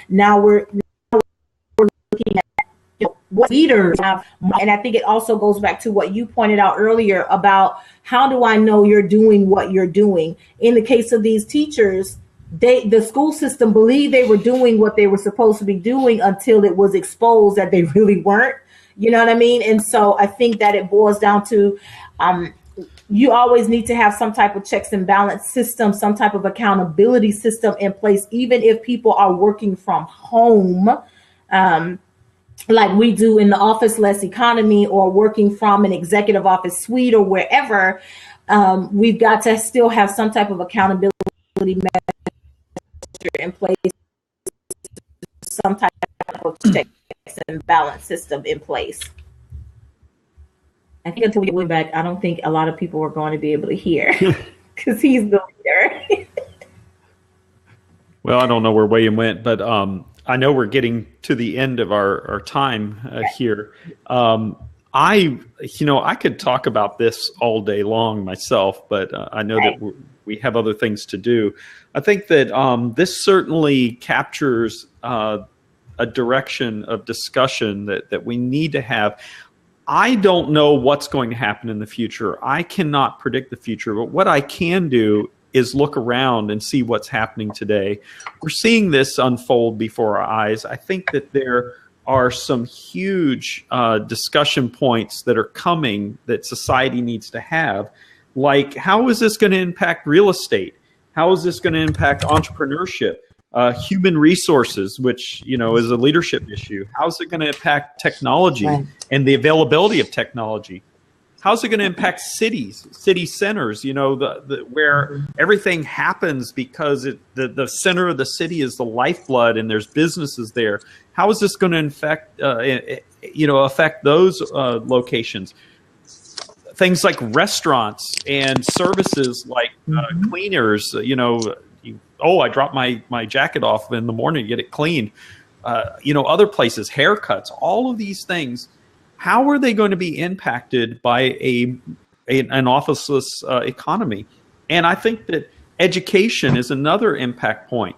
Now we're looking at what leaders have, and I think it also goes back to what you pointed out earlier about how do I know you're doing what you're doing? In the case of these teachers, the school system believed they were doing what they were supposed to be doing until it was exposed that they really weren't. You know what I mean? And so I think that it boils down to you always need to have some type of checks and balance system, some type of accountability system in place, even if people are working from home, like we do in the office-less economy, or working from an executive office suite or wherever. We've got to still have some type of accountability measure in place, some type of checks and balance system in place. I think until we get William back, I don't think a lot of people are going to be able to hear because he's the leader. Well, I don't know where William went, but I know we're getting to the end of our time here. I could talk about this all day long myself, but I know that we have other things to do. I think that this certainly captures a direction of discussion that we need to have. I don't know what's going to happen in the future. I cannot predict the future, but what I can do is look around and see what's happening today. We're seeing this unfold before our eyes. I think that there are some huge discussion points that are coming that society needs to have. Like, how is this going to impact real estate? How is this going to impact entrepreneurship? Human resources, which is a leadership issue. How's it going to impact technology and the availability of technology? How's it going to impact cities, city centers? Where everything happens because the center of the city is the lifeblood, and there's businesses there. How is this going to affect those locations? Things like restaurants and services like cleaners. I dropped my jacket off in the morning to get it cleaned. Other places, haircuts, all of these things. How are they going to be impacted by an officeless economy? And I think that education is another impact point.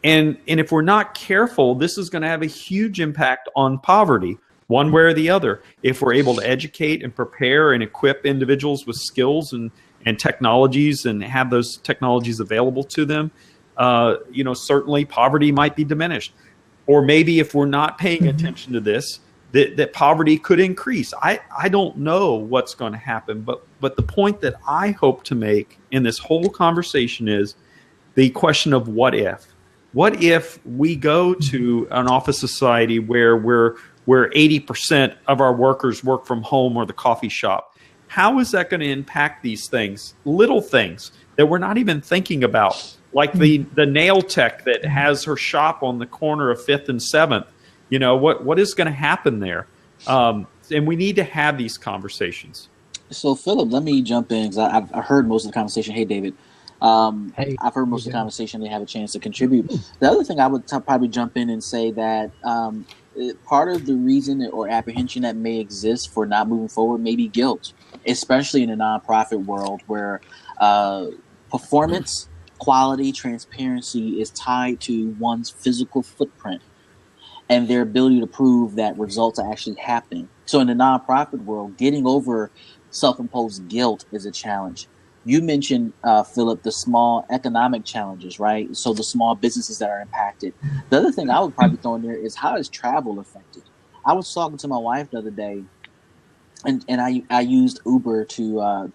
And if we're not careful, this is going to have a huge impact on poverty, one way or the other. If we're able to educate and prepare and equip individuals with skills and technologies and have those technologies available to them, certainly poverty might be diminished. Or maybe if we're not paying attention to this, that poverty could increase. I don't know what's going to happen, but the point that I hope to make in this whole conversation is the question of what if. What if we go to an office society where 80% of our workers work from home or the coffee shop? How is that going to impact these things, little things that we're not even thinking about, like the nail tech that has her shop on the corner of 5th and 7th? What is going to happen there? And we need to have these conversations. So, Philip, let me jump in because I've heard most of the conversation. Hey, David. I've heard most of the conversation. They have a chance to contribute. The other thing I would probably jump in and say that part of the reason or apprehension that may exist for not moving forward may be guilt, especially in the nonprofit world where performance, quality, transparency is tied to one's physical footprint and their ability to prove that results are actually happening. So in the nonprofit world, getting over self-imposed guilt is a challenge. You mentioned, Philip, the small economic challenges, right? So the small businesses that are impacted. The other thing I would probably throw in there is how is travel affected? I was talking to my wife the other day, and I used Uber to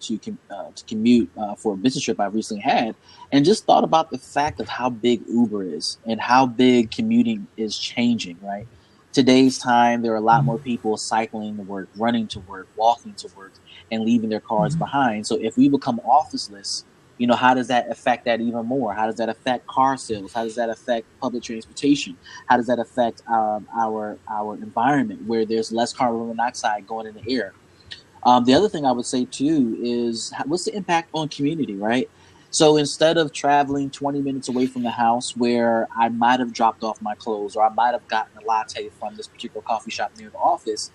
commute for a business trip I recently had, and just thought about the fact of how big Uber is and how big commuting is changing, right? Today's time, there are a lot more people cycling to work, running to work, walking to work, and leaving their cars behind. So if we become officeless, how does that affect that even more? How does that affect car sales? How does that affect public transportation? How does that affect our environment where there's less carbon monoxide going in the air? The other thing I would say too is what's the impact on community, right? So instead of traveling 20 minutes away from the house where I might have dropped off my clothes or I might have gotten a latte from this particular coffee shop near the office,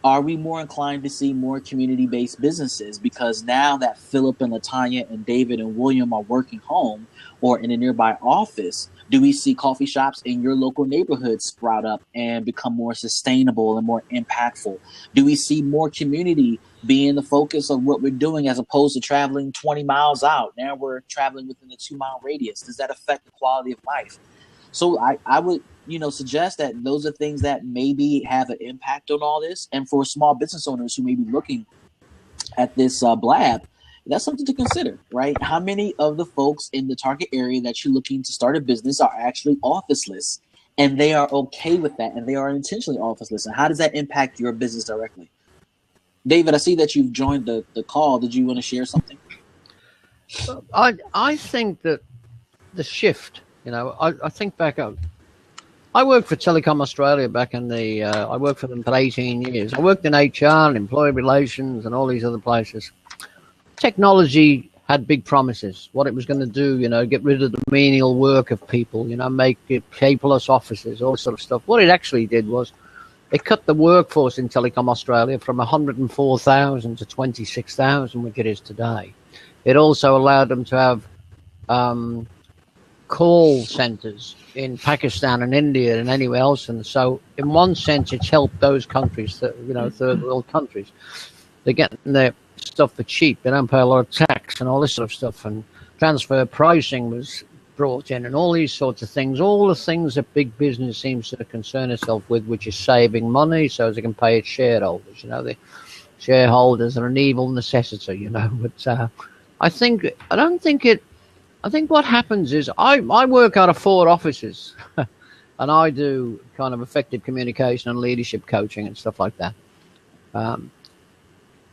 are we more inclined to see more community-based businesses? Because now that Philip and Latanya and David and William are working home or in a nearby office, do we see coffee shops in your local neighborhood sprout up and become more sustainable and more impactful? Do we see more community being the focus of what we're doing as opposed to traveling 20 miles out? Now we're traveling within a 2-mile radius. Does that affect the quality of life? So I would suggest that those are things that maybe have an impact on all this. And for small business owners who may be looking at this blab, that's something to consider, right? How many of the folks in the target area that you're looking to start a business are actually officeless, and they are okay with that, and they are intentionally officeless? And how does that impact your business directly? David, I see that you've joined the call. Did you want to share something? I think that the shift, I think back up. I worked for Telecom Australia back in the, I worked for them for 18 years. I worked in HR and employee relations and all these other places. Technology had big promises, what it was going to do, get rid of the menial work of people, make it paperless offices, all sort of stuff. What it actually did was it cut the workforce in Telecom Australia from 104,000 to 26,000, which it is today. It also allowed them to have call centers in Pakistan and India and anywhere else. And so in one sense, it's helped those countries, third world countries. They're getting their stuff for cheap. They don't pay a lot of tax and all this sort of stuff. And transfer pricing was brought in and all these sorts of things, all the things that big business seems to concern itself with, which is saving money so as they can pay its shareholders. The shareholders are an evil necessity, but I think what happens is I work out of 4 offices and I do kind of effective communication and leadership coaching and stuff like that.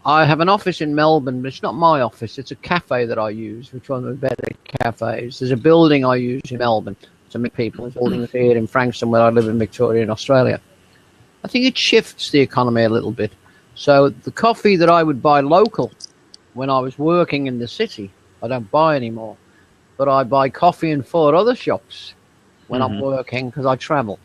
I have an office in Melbourne, but it's not my office. It's a cafe that I use, which one of the better cafes. There's a building I use in Melbourne to meet people. There's a building here in Frankston where I live in Victoria in Australia. I think it shifts the economy a little bit. So the coffee that I would buy local when I was working in the city, I don't buy anymore. But I buy coffee in 4 other shops when I'm working because I travel.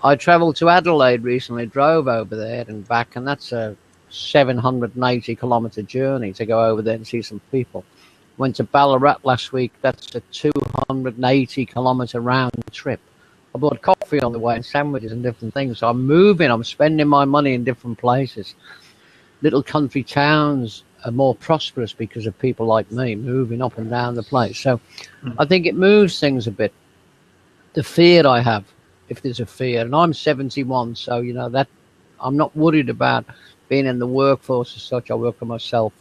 I travelled to Adelaide recently, drove over there and back, and that's a 780-kilometre journey to go over there and see some people. Went to Ballarat last week. That's a 280-kilometre round trip. I bought coffee on the way and sandwiches and different things. So I'm moving. I'm spending my money in different places. Little country towns are more prosperous because of people like me moving up and down the place. So I think it moves things a bit. The fear I have, if there's a fear, and I'm 71, so that I'm not worried about being in the workforce as such. I work for myself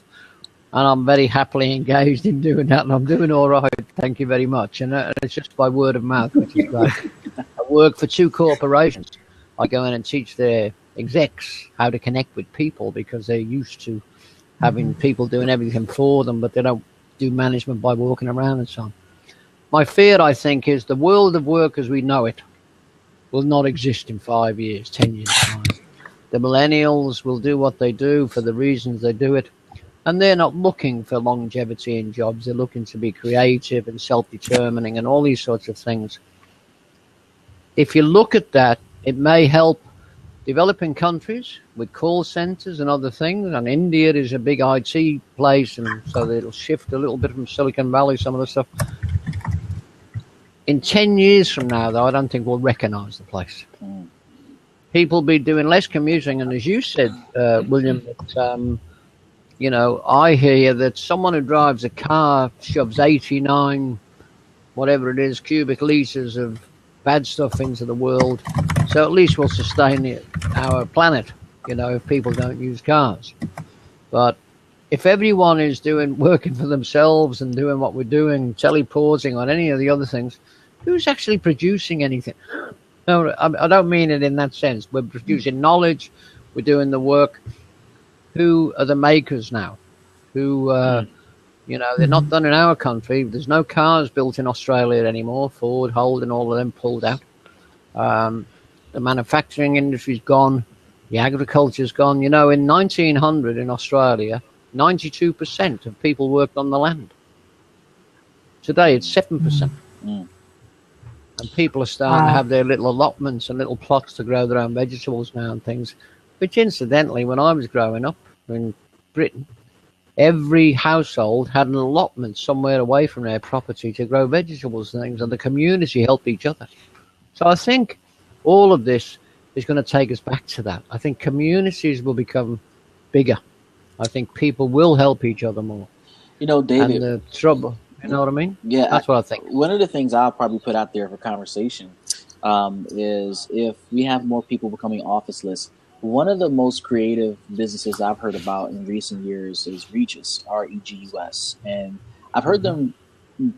and I'm very happily engaged in doing that, and I'm doing all right, thank you very much. And it's just by word of mouth, which is great. I work for 2 corporations. I go in and teach their execs how to connect with people because they're used to having people doing everything for them, but they don't do management by walking around and so on. My fear, I think, is the world of work as we know it will not exist in 5 years, 10 years time. The millennials will do what they do for the reasons they do it, and they're not looking for longevity in jobs. They're looking to be creative and self-determining and all these sorts of things. If you look at that, it may help developing countries with call centers and other things, and India is a big IT place, and so it'll shift a little bit from Silicon Valley, some of the stuff. In 10 years from now, though, I don't think we'll recognize the place. People will be doing less commuting, and as you said, William, that, I hear that someone who drives a car shoves 89, whatever it is, cubic liters of bad stuff into the world. So at least we'll sustain our planet, if people don't use cars. But if everyone is working for themselves and doing what we're doing, teleporting on any of the other things, who's actually producing anything? No, I don't mean it in that sense. We're producing knowledge. We're doing the work. Who are the makers now? Who, they're not done in our country. There's no cars built in Australia anymore. Ford, Holden, all of them pulled out. The manufacturing industry's gone. The agriculture's gone. In 1900 in Australia, 92% of people worked on the land. Today, it's 7%. And people are starting to have their little allotments and little plots to grow their own vegetables now and things, which incidentally, when I was growing up in Britain, every household had an allotment somewhere away from their property to grow vegetables and things, and the community helped each other. So I think all of this is going to take us back to that. I think communities will become bigger. I think people will help each other more. David. And the trouble... You know what I mean? Yeah, that's what I think. One of the things I'll probably put out there for conversation is if we have more people becoming officeless. One of the most creative businesses I've heard about in recent years is Regus, R-E-G-U-S, and I've heard them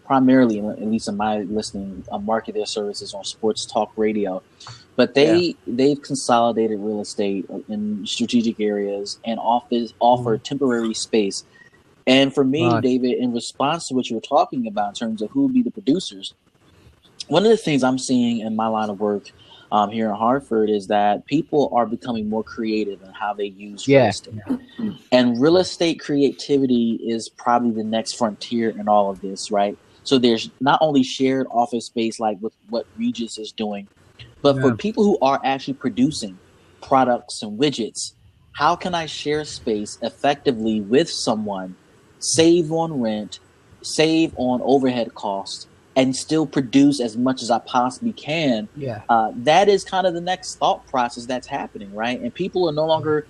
primarily, at least in my listening, market their services on sports talk radio. but they've consolidated real estate in strategic areas and offer temporary space. And for me, Right. David, in response to what you were talking about in terms of who would be the producers, one of the things I'm seeing in my line of work here in Hartford is that people are becoming more creative in how they use real estate. And real estate creativity is probably the next frontier in all of this, right? So there's not only shared office space like with what Regis is doing, but for people who are actually producing products and widgets, how can I share space effectively with someone, save on rent, save on overhead costs, and still produce as much as I possibly can? That is kind of the next thought process that's happening, right? And people are no longer,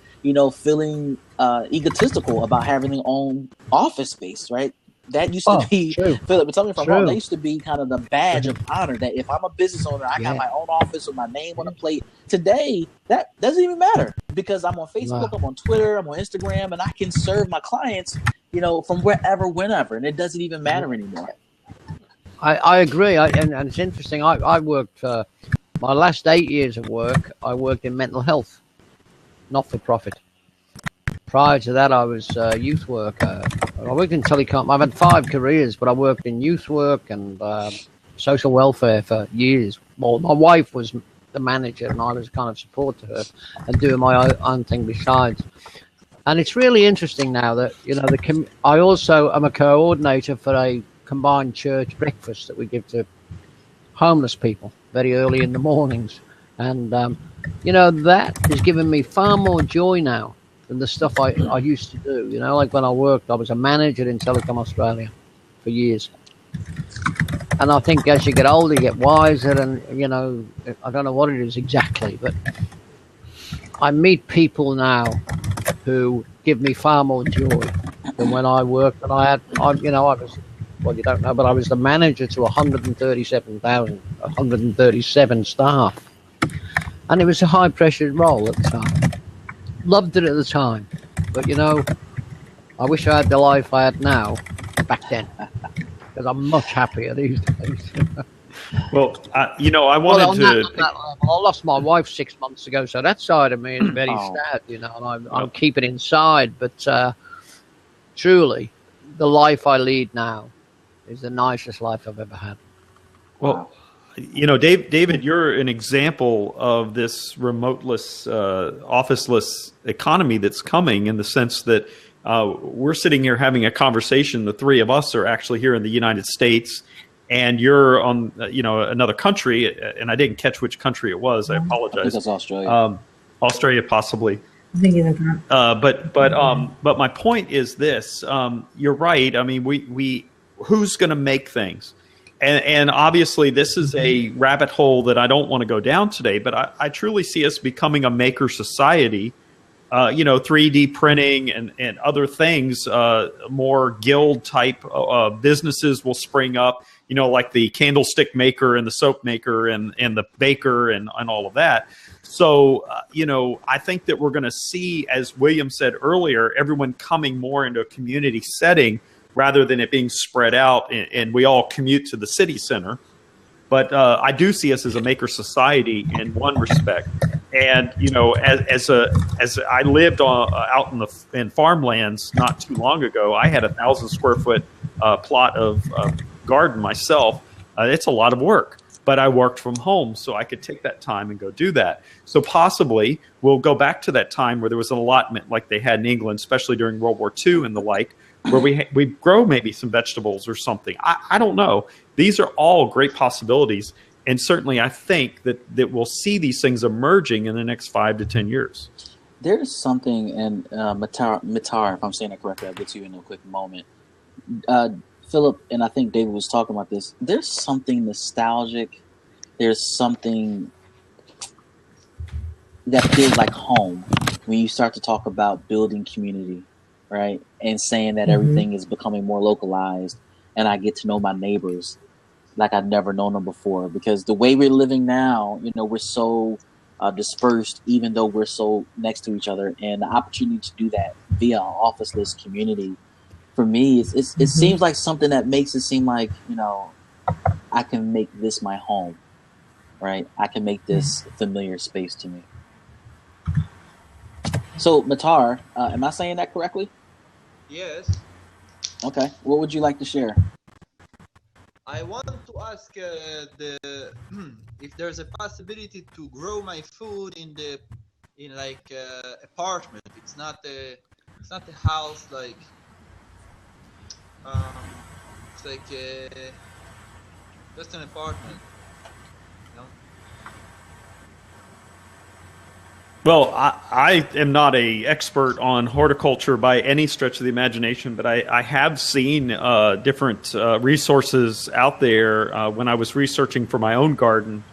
feeling egotistical about having their own office space, right? That used to be, Philip, tell me if I'm wrong, that used to be kind of the badge of honor that if I'm a business owner, I got my own office with my name on a plate. Today, that doesn't even matter because I'm on Facebook, I'm on Twitter, I'm on Instagram, and I can serve my clients, from wherever, whenever, and it doesn't even matter anymore. I agree, and it's interesting. I worked my last 8 years of work. I worked in mental health, not for profit. Prior to that, I was a youth worker. I worked in telecom. I've had 5 careers, but I worked in youth work and social welfare for years. Well, my wife was the manager, and I was kind of support to her and doing my own thing besides. And it's really interesting now that I also am a coordinator for a combined church breakfast that we give to homeless people very early in the mornings, and that has given me far more joy now than the stuff I used to do. Like when I worked, I was a manager in Telecom Australia for years, and I think as you get older, you get wiser, and I don't know what it is exactly, but I meet people now who give me far more joy than when I worked. And I was, well, you don't know, but I was the manager to 137 staff. And it was a high-pressure role at the time. Loved it at the time. But, I wish I had the life I had now back then. Because I'm much happier these days. Well, I wanted to... I lost my wife 6 months ago, so that side of me is very sad, and I'm keeping it inside. But truly, the life I lead now is the nicest life I've ever had. Well, David, you're an example of this remoteless, officeless economy that's coming, in the sense that we're sitting here having a conversation. The three of us are actually here in the United States, and you're on, another country, and I didn't catch which country it was. I apologize. I think that's Australia. Australia, possibly. But my point is this: you're right. I mean, who's going to make things? And obviously, this is a rabbit hole that I don't want to go down today. But I truly see us becoming a maker society. 3D printing and other things, more guild type businesses will spring up. Like the candlestick maker and the soap maker and the baker and all of that. So, I think that we're going to see, as William said earlier, everyone coming more into a community setting rather than it being spread out and we all commute to the city center. But I do see us as a maker society in one respect. And, as I lived out in farmlands not too long ago, I had 1,000 square foot plot of garden myself. It's a lot of work, but I worked from home, so I could take that time and go do that. So possibly we'll go back to that time where there was an allotment like they had in England, especially during World War II and the like, where we grow maybe some vegetables or something. I don't know. These are all great possibilities. And certainly I think that we'll see these things emerging in the next 5 to 10 years. There's something, and Mitar, if I'm saying it correctly, I'll get to you in a quick moment. Philip, and I think David was talking about this, there's something nostalgic. There's something that feels like home when you start to talk about building community, right? And saying that everything is becoming more localized, and I get to know my neighbors like I've never known them before. Because the way we're living now, we're so dispersed, even though we're so next to each other. And the opportunity to do that via an officeless community, for me, it seems like something that makes it seem like, I can make this my home. right? I can make this familiar space to me. So, Matar, am I saying that correctly? Yes. Okay. What would you like to share? I want to ask if there's a possibility to grow my food in like apartment. It's not a house, like it's like just an apartment. You know? Well, I am not an expert on horticulture by any stretch of the imagination, but I have seen different resources out there when I was researching for my own garden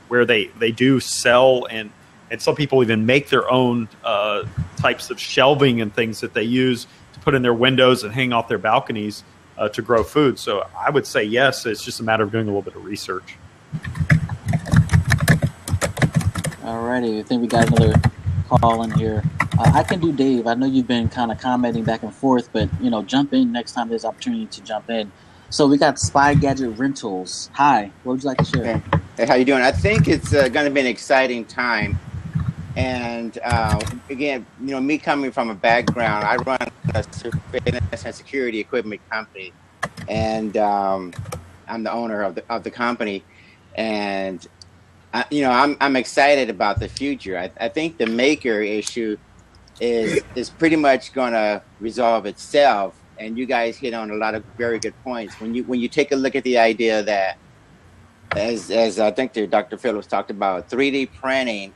where they do sell and some people even make their own types of shelving and things that they use to put in their windows and hang off their balconies to grow food. So I would say yes, it's just a matter of doing a little bit of research. Alrighty, I think we got another call in here. I can do Dave. I know you've been kind of commenting back and forth, but jump in next time there's opportunity to jump in. So we got Spy Gadget Rentals. Hi, what would you like to share? Hey, how you doing? I think it's going to be an exciting time. And again, me coming from a background, I run a surveillance and security equipment company, and I'm the owner of the company, and I'm excited about the future. I think the maker issue is pretty much going to resolve itself. And you guys hit on a lot of very good points. When you take a look at the idea that, as I think Dr. Phillips talked about, 3D printing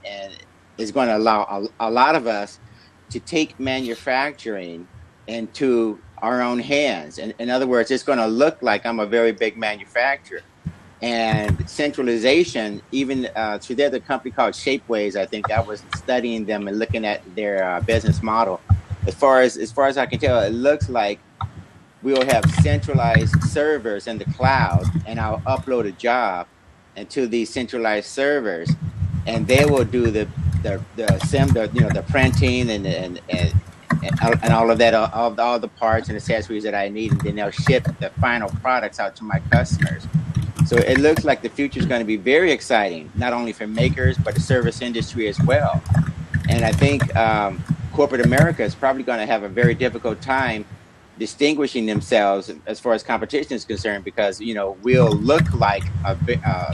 is going to allow a lot of us to take manufacturing into our own hands. And in other words, it's going to look like I'm a very big manufacturer. And centralization, even through there's a company called Shapeways. I think I was studying them and looking at their business model. As far as I can tell, it looks like we'll have centralized servers in the cloud, and I'll upload a job into these centralized servers, and they will do the printing and all of that, all the parts and accessories that I need, and then they'll ship the final products out to my customers. So it looks like the future is going to be very exciting, not only for makers, but the service industry as well. And I think corporate America is probably going to have a very difficult time distinguishing themselves as far as competition is concerned, because, we'll look like a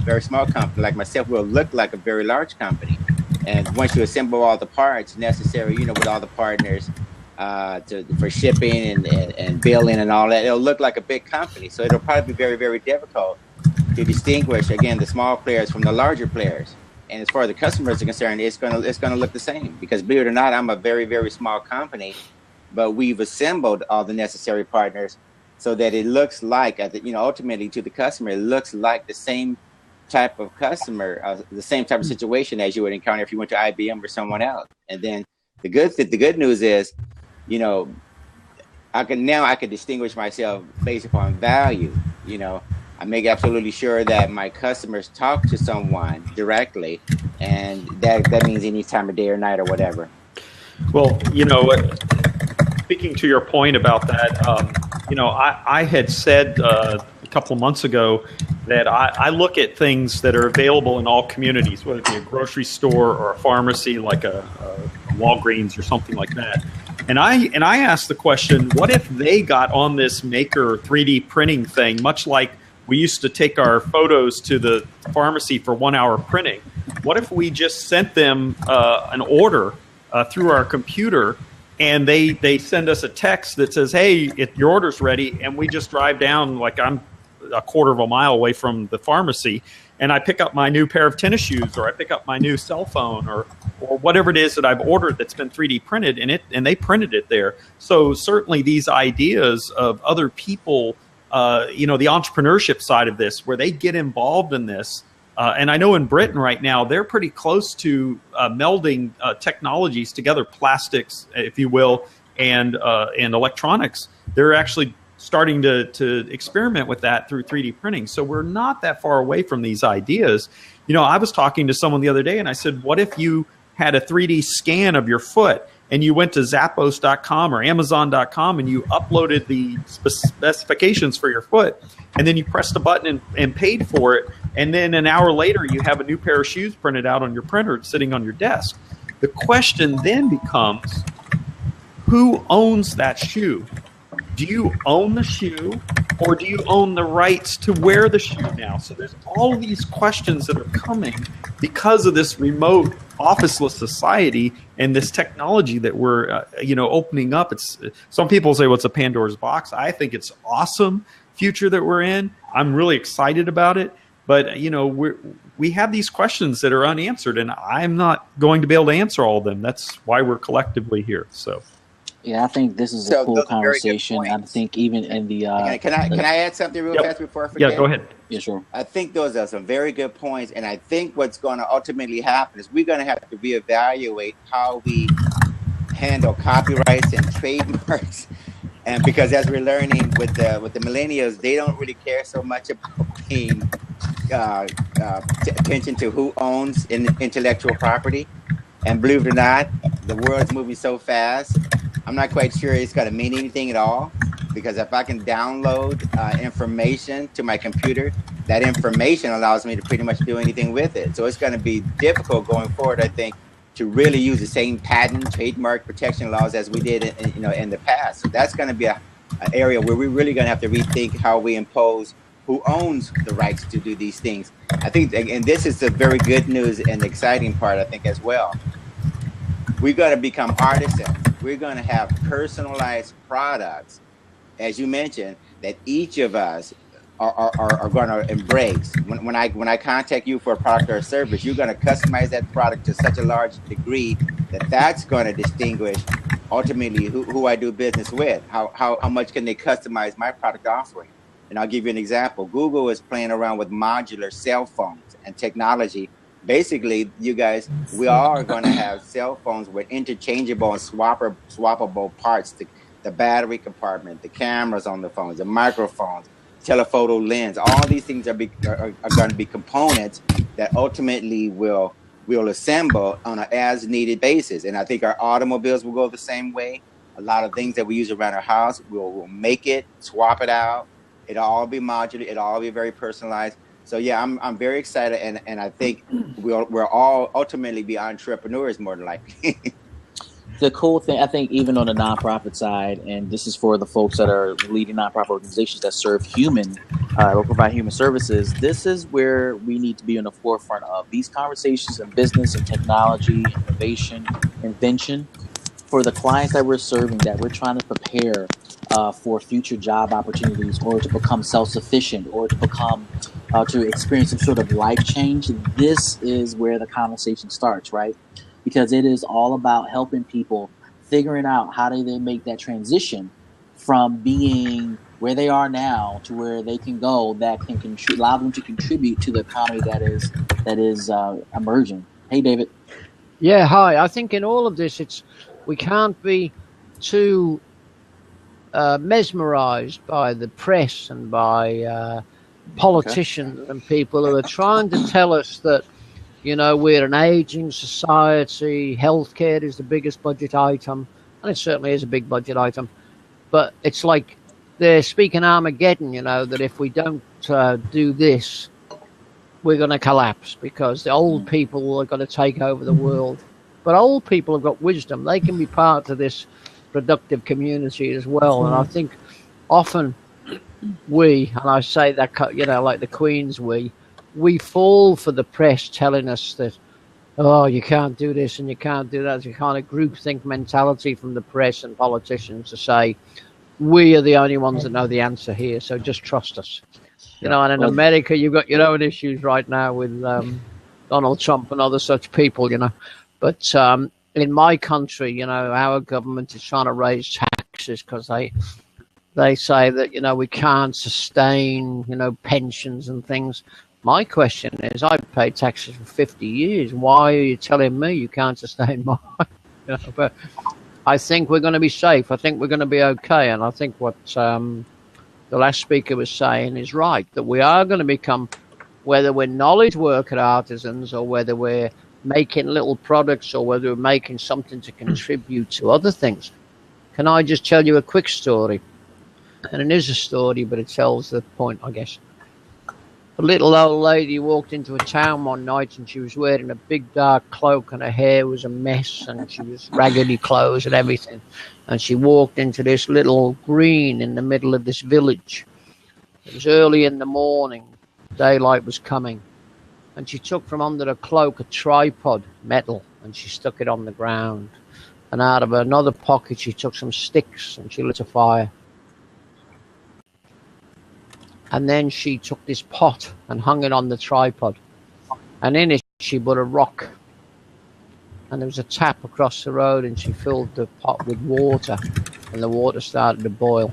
very small company like myself, will look like a very large company. And once you assemble all the parts necessary, with all the partners for shipping and billing and all that, it'll look like a big company. So it'll probably be very, very difficult to distinguish, again, the small players from the larger players. And as far as the customers are concerned, it's gonna look the same, because believe it or not, I'm a very, very small company, but we've assembled all the necessary partners so that it looks like, ultimately to the customer, it looks like the same type of customer, the same type of situation as you would encounter if you went to IBM or someone else. And then the good news is, I can distinguish myself based upon value. I make absolutely sure that my customers talk to someone directly, and that means any time of day or night or whatever. Well, speaking to your point about that, I had said a couple of months ago that I look at things that are available in all communities, whether it be a grocery store or a pharmacy like a Walgreens or something like that. And I asked the question, what if they got on this maker 3D printing thing, much like we used to take our photos to the pharmacy for 1 hour printing? What if we just sent them an order through our computer, and they send us a text that says, hey, your order's ready, and we just drive down, like I'm a quarter of a mile away from the pharmacy, and I pick up my new pair of tennis shoes, or I pick up my new cell phone, or whatever it is that I've ordered that's been 3D printed, and they printed it there. So certainly these ideas of other people, the entrepreneurship side of this, where they get involved in this. And I know in Britain right now, they're pretty close to melding technologies together, plastics, if you will, and electronics. They're actually starting to experiment with that through 3D printing. So we're not that far away from these ideas. I was talking to someone the other day, and I said, what if you had a 3D scan of your foot, and you went to Zappos.com or Amazon.com and you uploaded the specifications for your foot, and then you pressed a button and paid for it, and then an hour later you have a new pair of shoes printed out on your printer sitting on your desk. The question then becomes, who owns that shoe? Do you own the shoe, or do you own the rights to wear the shoe now? So there's all these questions that are coming because of this remote officeless society and this technology that we're opening up. It's, some people say, well, it's a Pandora's box. I think it's awesome future that we're in. I'm really excited about it. But, we have these questions that are unanswered, and I'm not going to be able to answer all of them. That's why we're collectively here. So. Yeah, I think this is a cool conversation. I think even in the can I add something real fast before I forget? Yeah, go ahead. Yeah, sure. I think those are some very good points, and I think what's going to ultimately happen is we're going to have to reevaluate how we handle copyrights and trademarks, and because as we're learning with the millennials, they don't really care so much about paying attention to who owns intellectual property, and believe it or not, the world's moving so fast. I'm not quite sure it's going to mean anything at all, because if I can download information to my computer, that information allows me to pretty much do anything with it. So it's going to be difficult going forward, I think, to really use the same patent, trademark protection laws as we did in the past. So that's going to be an area where we're really going to have to rethink how we impose who owns the rights to do these things. I think, and this is the very good news and exciting part, I think, as well. We're going to become artisans. We're going to have personalized products, as you mentioned, that each of us are going to embrace. When I contact you for a product or a service, you're going to customize that product to such a large degree that that's going to distinguish ultimately who I do business with. How much can they customize my product offering? And I'll give you an example. Google is playing around with modular cell phones and technology. Basically, you guys, we are going to have cell phones with interchangeable and swappable parts, the battery compartment, the cameras on the phones, the microphones, telephoto lens. All these things are going to be components that ultimately will assemble on an as-needed basis. And I think our automobiles will go the same way. A lot of things that we use around our house, we'll make it, swap it out. It'll all be modular. It'll all be very personalized. So yeah, I'm very excited, and I think we'll all ultimately be entrepreneurs more than likely. The cool thing, I think, even on the nonprofit side, and this is for the folks that are leading nonprofit organizations that serve or provide human services, this is where we need to be on the forefront of these conversations in business and technology, innovation, invention. For the clients that we're serving, that we're trying to prepare for future job opportunities, or to become self-sufficient, or to become to experience some sort of life change, this is where the conversation starts, right? Because it is all about helping people figuring out how do they make that transition from being where they are now to where they can go, that can allow them to contribute to the economy that is emerging. Hey, David. Yeah, hi. I think in all of this, we can't be too mesmerized by the press and by politicians and people who are trying to tell us that, we're an aging society, healthcare is the biggest budget item, and it certainly is a big budget item, but it's like they're speaking Armageddon, that if we don't do this, we're going to collapse because the old people are going to take over the world. But old people have got wisdom. They can be part of this productive community as well. And I think often we, and I say that, like the Queen's we fall for the press telling us that, oh, you can't do this and you can't do that. It's a kind of groupthink mentality from the press and politicians to say, we are the only ones that know the answer here, so just trust us. And in America, you've got your own issues right now with Donald Trump and other such people, But in my country, our government is trying to raise taxes because they say that, we can't sustain, pensions and things. My question is, I've paid taxes for 50 years. Why are you telling me you can't sustain mine? But I think we're going to be safe. I think we're going to be okay. And I think what the last speaker was saying is right, that we are going to become, whether we're knowledge worker artisans or whether we're making little products or whether we're making something to contribute to other things. Can I just tell you a quick story? And it is a story, but it tells the point, I guess. A little old lady walked into a town one night and she was wearing a big dark cloak and her hair was a mess and she was raggedy clothes and everything. And she walked into this little green in the middle of this village. It was early in the morning. Daylight was coming. And she took from under her cloak a tripod, metal, and she stuck it on the ground. And out of another pocket, she took some sticks and she lit a fire. And then she took this pot and hung it on the tripod. And in it, she put a rock. And there was a tap across the road and she filled the pot with water. And the water started to boil.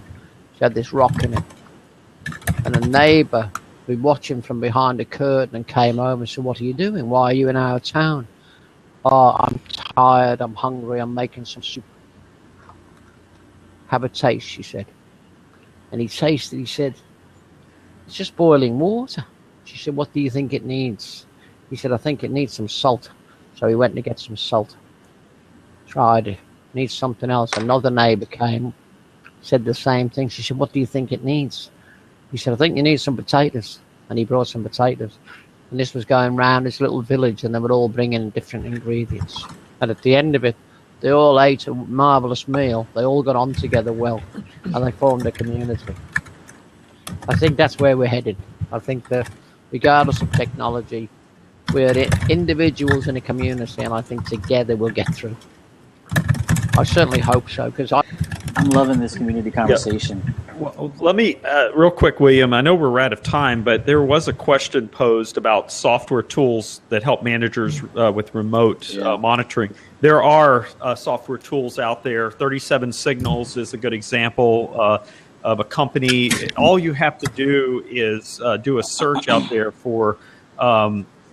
She had this rock in it. And a neighbour who was watching from behind a curtain and came over and said, "What are you doing? Why are you in our town?" "Oh, I'm tired, I'm hungry, I'm making some soup." "Have a taste," she said. And he tasted, he said, "It's just boiling water." She said, "What do you think it needs?" He said, "I think it needs some salt." So he went to get some salt. Tried it. Needs something else. Another neighbour came, said the same thing. She said, "What do you think it needs?" He said, "I think you need some potatoes." And he brought some potatoes. And this was going round this little village and they would all bring in different ingredients. And at the end of it, they all ate a marvellous meal. They all got on together well. And they formed a community. I think that's where we're headed. I think that regardless of technology, we're individuals in a community, and I think together we'll get through. I certainly hope so, because I'm loving this community conversation. Yeah. Well, let me, real quick, William, I know we're out of time, but there was a question posed about software tools that help managers with remote monitoring. There are software tools out there. 37 Signals is a good example of a company. All you have to do is do a search out there for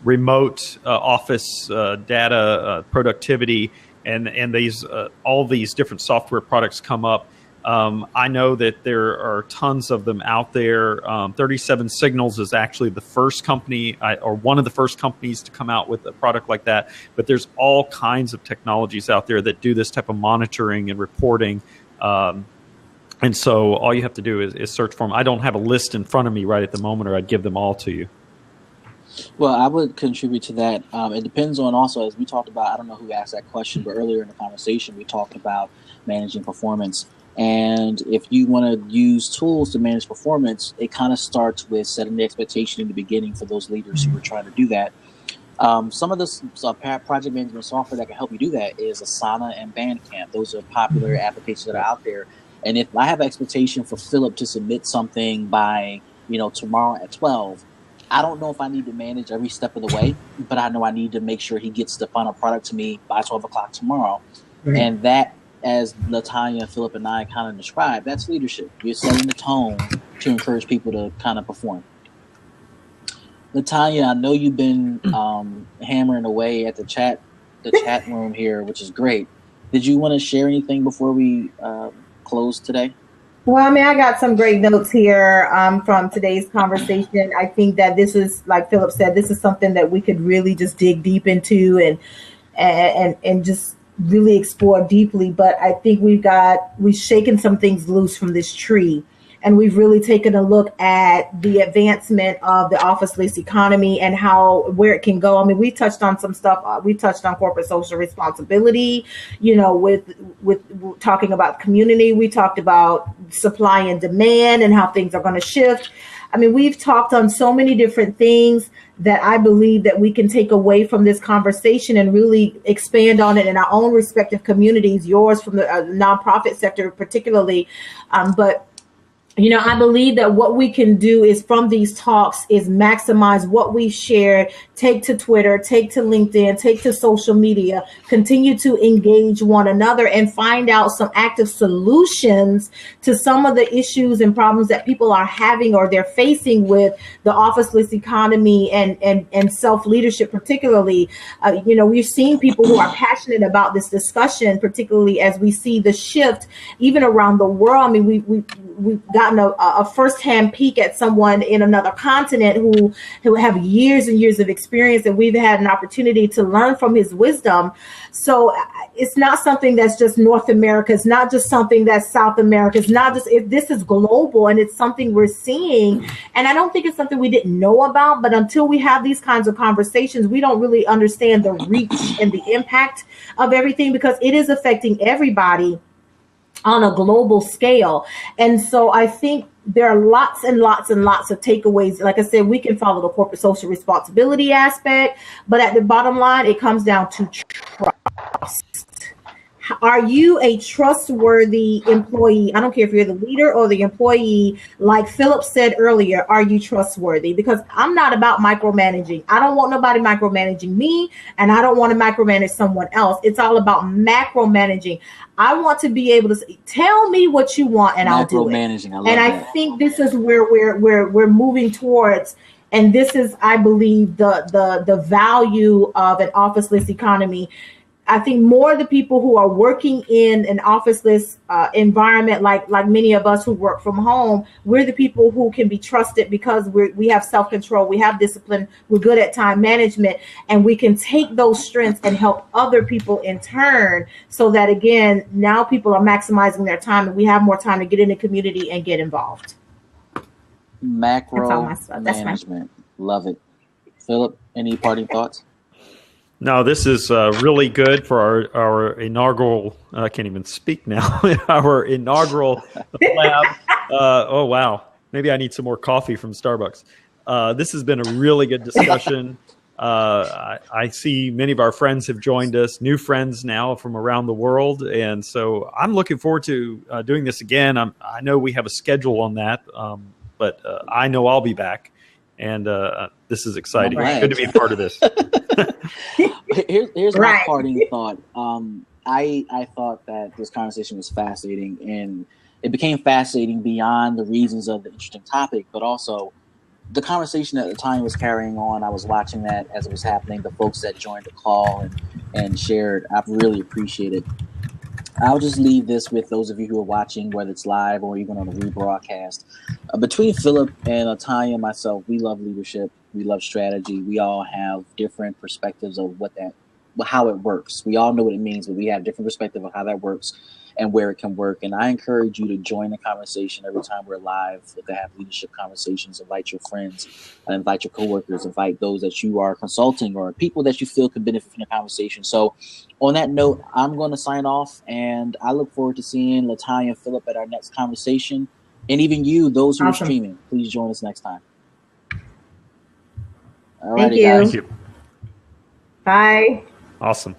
remote office data productivity, and these all these different software products come up. I know that there are tons of them out there. 37 Signals is actually the first company, or one of the first companies to come out with a product like that. But there's all kinds of technologies out there that do this type of monitoring and reporting. And so all you have to do is search for them. I don't have a list in front of me right at the moment, or I'd give them all to you. Well, I would contribute to that. It depends on also, as we talked about, I don't know who asked that question, but earlier in the conversation, we talked about managing performance. And if you want to use tools to manage performance, it kind of starts with setting the expectation in the beginning for those leaders who are trying to do that. Some of this project management software that can help you do that is Asana and Bandcamp. Those are popular applications that are out there. And if I have an expectation for Philip to submit something by, tomorrow at 12, I don't know if I need to manage every step of the way, but I know I need to make sure he gets the final product to me by 12 o'clock tomorrow. Right. And that, as Latanya, Philip, and I kind of described, that's leadership. You're setting the tone to encourage people to kind of perform. Latanya, I know you've been hammering away at the chat room here, which is great. Did you want to share anything before we close today? Well, I got some great notes here from today's conversation. I think that this is, like Philip said, this is something that we could really just dig deep into and just really explore deeply. But I think we've shaken some things loose from this tree. And we've really taken a look at the advancement of the office-less economy and where it can go. I mean, we touched on some stuff. We touched on corporate social responsibility, with talking about community. We talked about supply and demand and how things are going to shift. I mean, we've talked on so many different things that I believe that we can take away from this conversation and really expand on it in our own respective communities, yours from the nonprofit sector particularly, but I believe that what we can do is from these talks is maximize what we've shared, take to Twitter, take to LinkedIn, take to social media, continue to engage one another and find out some active solutions to some of the issues and problems that people are having or they're facing with the office-less economy and self-leadership particularly. We've seen people who are passionate about this discussion, particularly as we see the shift even around the world. I mean, we've gotten a firsthand peek at someone in another continent who have years and years of experience experience, and we've had an opportunity to learn from his wisdom. So it's not something that's just North America. It's not just something that's South America. It's not just, this is global, and it's something we're seeing. And I don't think it's something we didn't know about, but until we have these kinds of conversations, we don't really understand the reach and the impact of everything, because it is affecting everybody on a global scale. And so I think there are lots and lots and lots of takeaways. Like I said, we can follow the corporate social responsibility aspect, but at the bottom line, it comes down to trust. Are you a trustworthy employee? I don't care if you're the leader or the employee. Like Philip said earlier, are you trustworthy? Because I'm not about micromanaging. I don't want nobody micromanaging me, and I don't want to micromanage someone else. It's all about macro managing. I want to be able to say, tell me what you want, and I'll do it. Macro-managing, I love and that. I think this is where we're moving towards. And this is, I believe, the value of an officeless economy. I think more of the people who are working in an officeless environment, like many of us who work from home, we're the people who can be trusted because we have self-control, we have discipline, we're good at time management, and we can take those strengths and help other people in turn, so that, again, now people are maximizing their time, and we have more time to get in the community and get involved. Macro That's management. Love it. Philip, any parting thoughts? No, this is really good for our inaugural, I can't even speak now, our inaugural lab. Oh, wow. Maybe I need some more coffee from Starbucks. This has been a really good discussion. I see many of our friends have joined us, new friends now from around the world. And so I'm looking forward to doing this again. I know we have a schedule on that, but I know I'll be back. And this is exciting. Right. Good to be a part of this. Here's my parting thought. I thought that this conversation was fascinating, and it became fascinating beyond the reasons of the interesting topic, but also the conversation at the time was carrying on. I was watching that as it was happening. The folks that joined the call and shared, I've really appreciated. I'll just leave this with those of you who are watching, whether it's live or even on a rebroadcast. Between Philip and Latanya and myself, we love leadership. We love strategy. We all have different perspectives of how it works. We all know what it means, but we have different perspective of how that works and where it can work. And I encourage you to join the conversation every time we're live, to have leadership conversations. Invite your friends, invite your coworkers, invite those that you are consulting or people that you feel could benefit from the conversation. So on that note, I'm going to sign off, and I look forward to seeing Latanya and Philip at our next conversation. And even you, those who are streaming, please join us next time. All right, Thank you. guys. Thank you. Bye. Awesome.